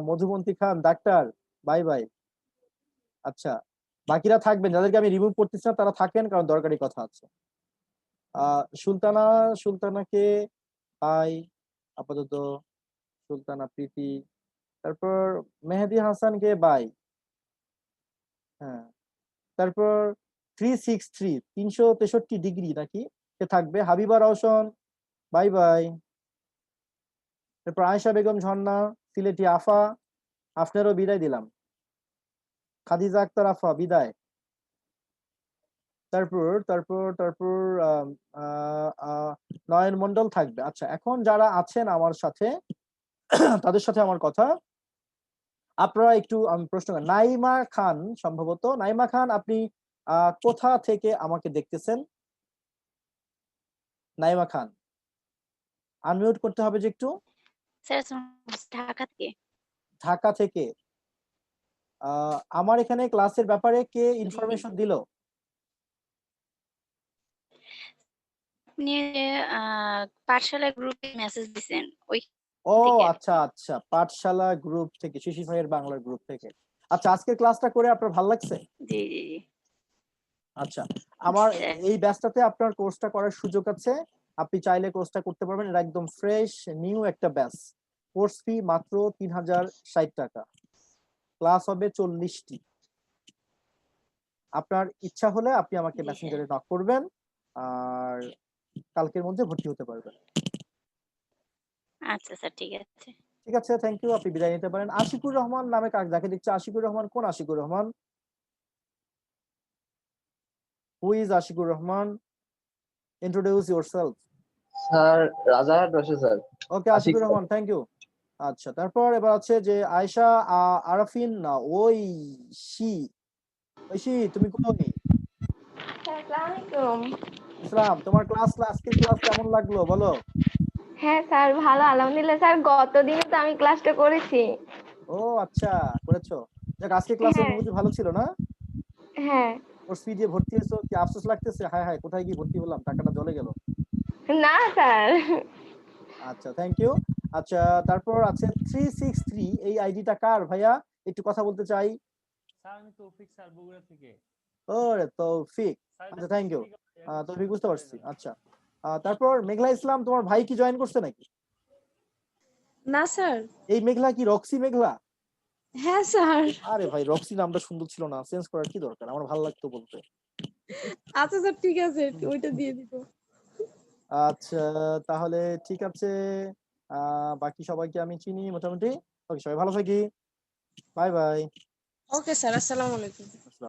মধুমন্তী খান ডাক্তার, বাই বাই। আচ্ছা, বাকিরা থাকবেন, যাদেরকে আমি রিমুভ করতেছি না তারা থাকেন, কারণ দরকারি কথা আছে। সুলতানাকে বাই আপাতত, সুলতানা প্রীতি। তারপর মেহেদি হাসানকে বাই, হ্যাঁ। তারপর 363 ডিগ্রি নাকি, সে থাকবে। Habiba Roshan, bye bye. তারপর আয়েশা বেগম ঝর্ণা, সিলেটি আফা, আপনারও বিদায় দিলাম। খাদিজা আক্তার আফা, বিদায়। তারপর তারপর তারপর নয়ন মন্ডল থাকবে। আচ্ছা, এখন যারা আছেন আমার সাথে তাদের সাথে আমার কথা, আপনারা একটু আমি প্রশ্ন, নাইমা খান, সম্ভবত নাইমা খান, আপনি কোথা থেকে আমাকে দেখতেছেন? নাইমা খান, আনমিউট করতে হবে যে একটু। স্যার ঢাকা থেকে। ঢাকা থেকে। আমার এখানে ক্লাসের ব্যাপারে কে ইনফরমেশন দিল? আপনি পাঠশালা গ্রুপে মেসেজ দিবেন ওই ও থেকে। আচ্ছা আচ্ছা, পাঠশালা গ্রুপ থেকে, শিশির ভাইয়ের বাংলার গ্রুপ থেকে। আচ্ছা, আজকের ক্লাসটা করে আপনার ভালো লাগছে? জি জি জি। আচ্ছা, আমার স্যার। এই ব্যাচটাতে আপনার কোর্সটা করার সুযোগ আছে, আপনি চাইলে কোর্সটা করতে পারবেন। এটা একদম ফ্রেশ নিউ একটা ব্যাচ। কোর্স ফি মাত্র 3060 টাকা, ক্লাস হবে 40টি। আপনার ইচ্ছা হলে আপনি আমাকে জি মেসেঞ্জারে স্যার। নক করবেন, আর কালকের মধ্যে ভর্তি হতে পারবেন। আচ্ছা স্যার, ঠিক আছে। ঠিক আছে, থ্যাংক ইউ, আপনি বিদায় নিতে পারেন। আশিকুর রহমান নামে কাকে যাকে দেখছে? আশিকুর রহমান, কোন Ashikur Rahman? Who is Ashikur Rahman? Introduce yourself. Sir Rajarhat রশে sir. Okay Ashikur Rahman, thank you. আচ্ছা, তারপর এবার আছে যে আয়েশা আরাফিন, ঐশী। ঐশী, তুমি কোথায়? আসসালামু আলাইকুম। ইসলাম, তোমার ক্লাস, আজকের ক্লাস কেমন লাগলো বলো? হ্যাঁ স্যার, ভালো, আলহামদুলিল্লাহ স্যার, গতদিন তো আমি ক্লাসটা করেছি। ও আচ্ছা, করেছো। যাক, আজকে ক্লাসের হ্যাঁ অনুভূতি ভালো ছিল না? হ্যাঁ। কোর্স ফি দিয়ে ভর্তি হয়েছো, কি আফসোস লাগতেছে? হায় হায়, কোথায় গিয়ে ভর্তি হলাম, টাকাটা জলে গেল। না স্যার। আচ্ছা, থ্যাংক ইউ। আচ্ছা, তারপর আছে 363, এই আইডিটা কার ভাইয়া? একটু কথা বলতে চাই। স্যার আমি তৌফিক স্যার, বগুড়া থেকে। ওরে তৌফিক, আচ্ছা থ্যাংক ইউ। তৌফিক বুঝতে পারছি। আচ্ছা তারপর মেঘলা ইসলাম, তোমার ভাই কি জয়েন করছে নাকি? না স্যার। এই মেঘলা কি রক্সি মেঘলা? হ্যাঁ স্যার। আরে ভাই রক্সি নামটা সুন্দর ছিল না, চেঞ্জ করার কি দরকার, আমার ভালো লাগতো বলতে। আচ্ছা স্যার ঠিক আছে, ওইটা দিয়ে দিব। আচ্ছা তাহলে ঠিক আছে, বাকি সবাইকে আমি চিনি মোটামুটি। ওকে সবাই ভালো থাকি, বাই বাই। ওকে স্যার, আসসালামু আলাইকুম।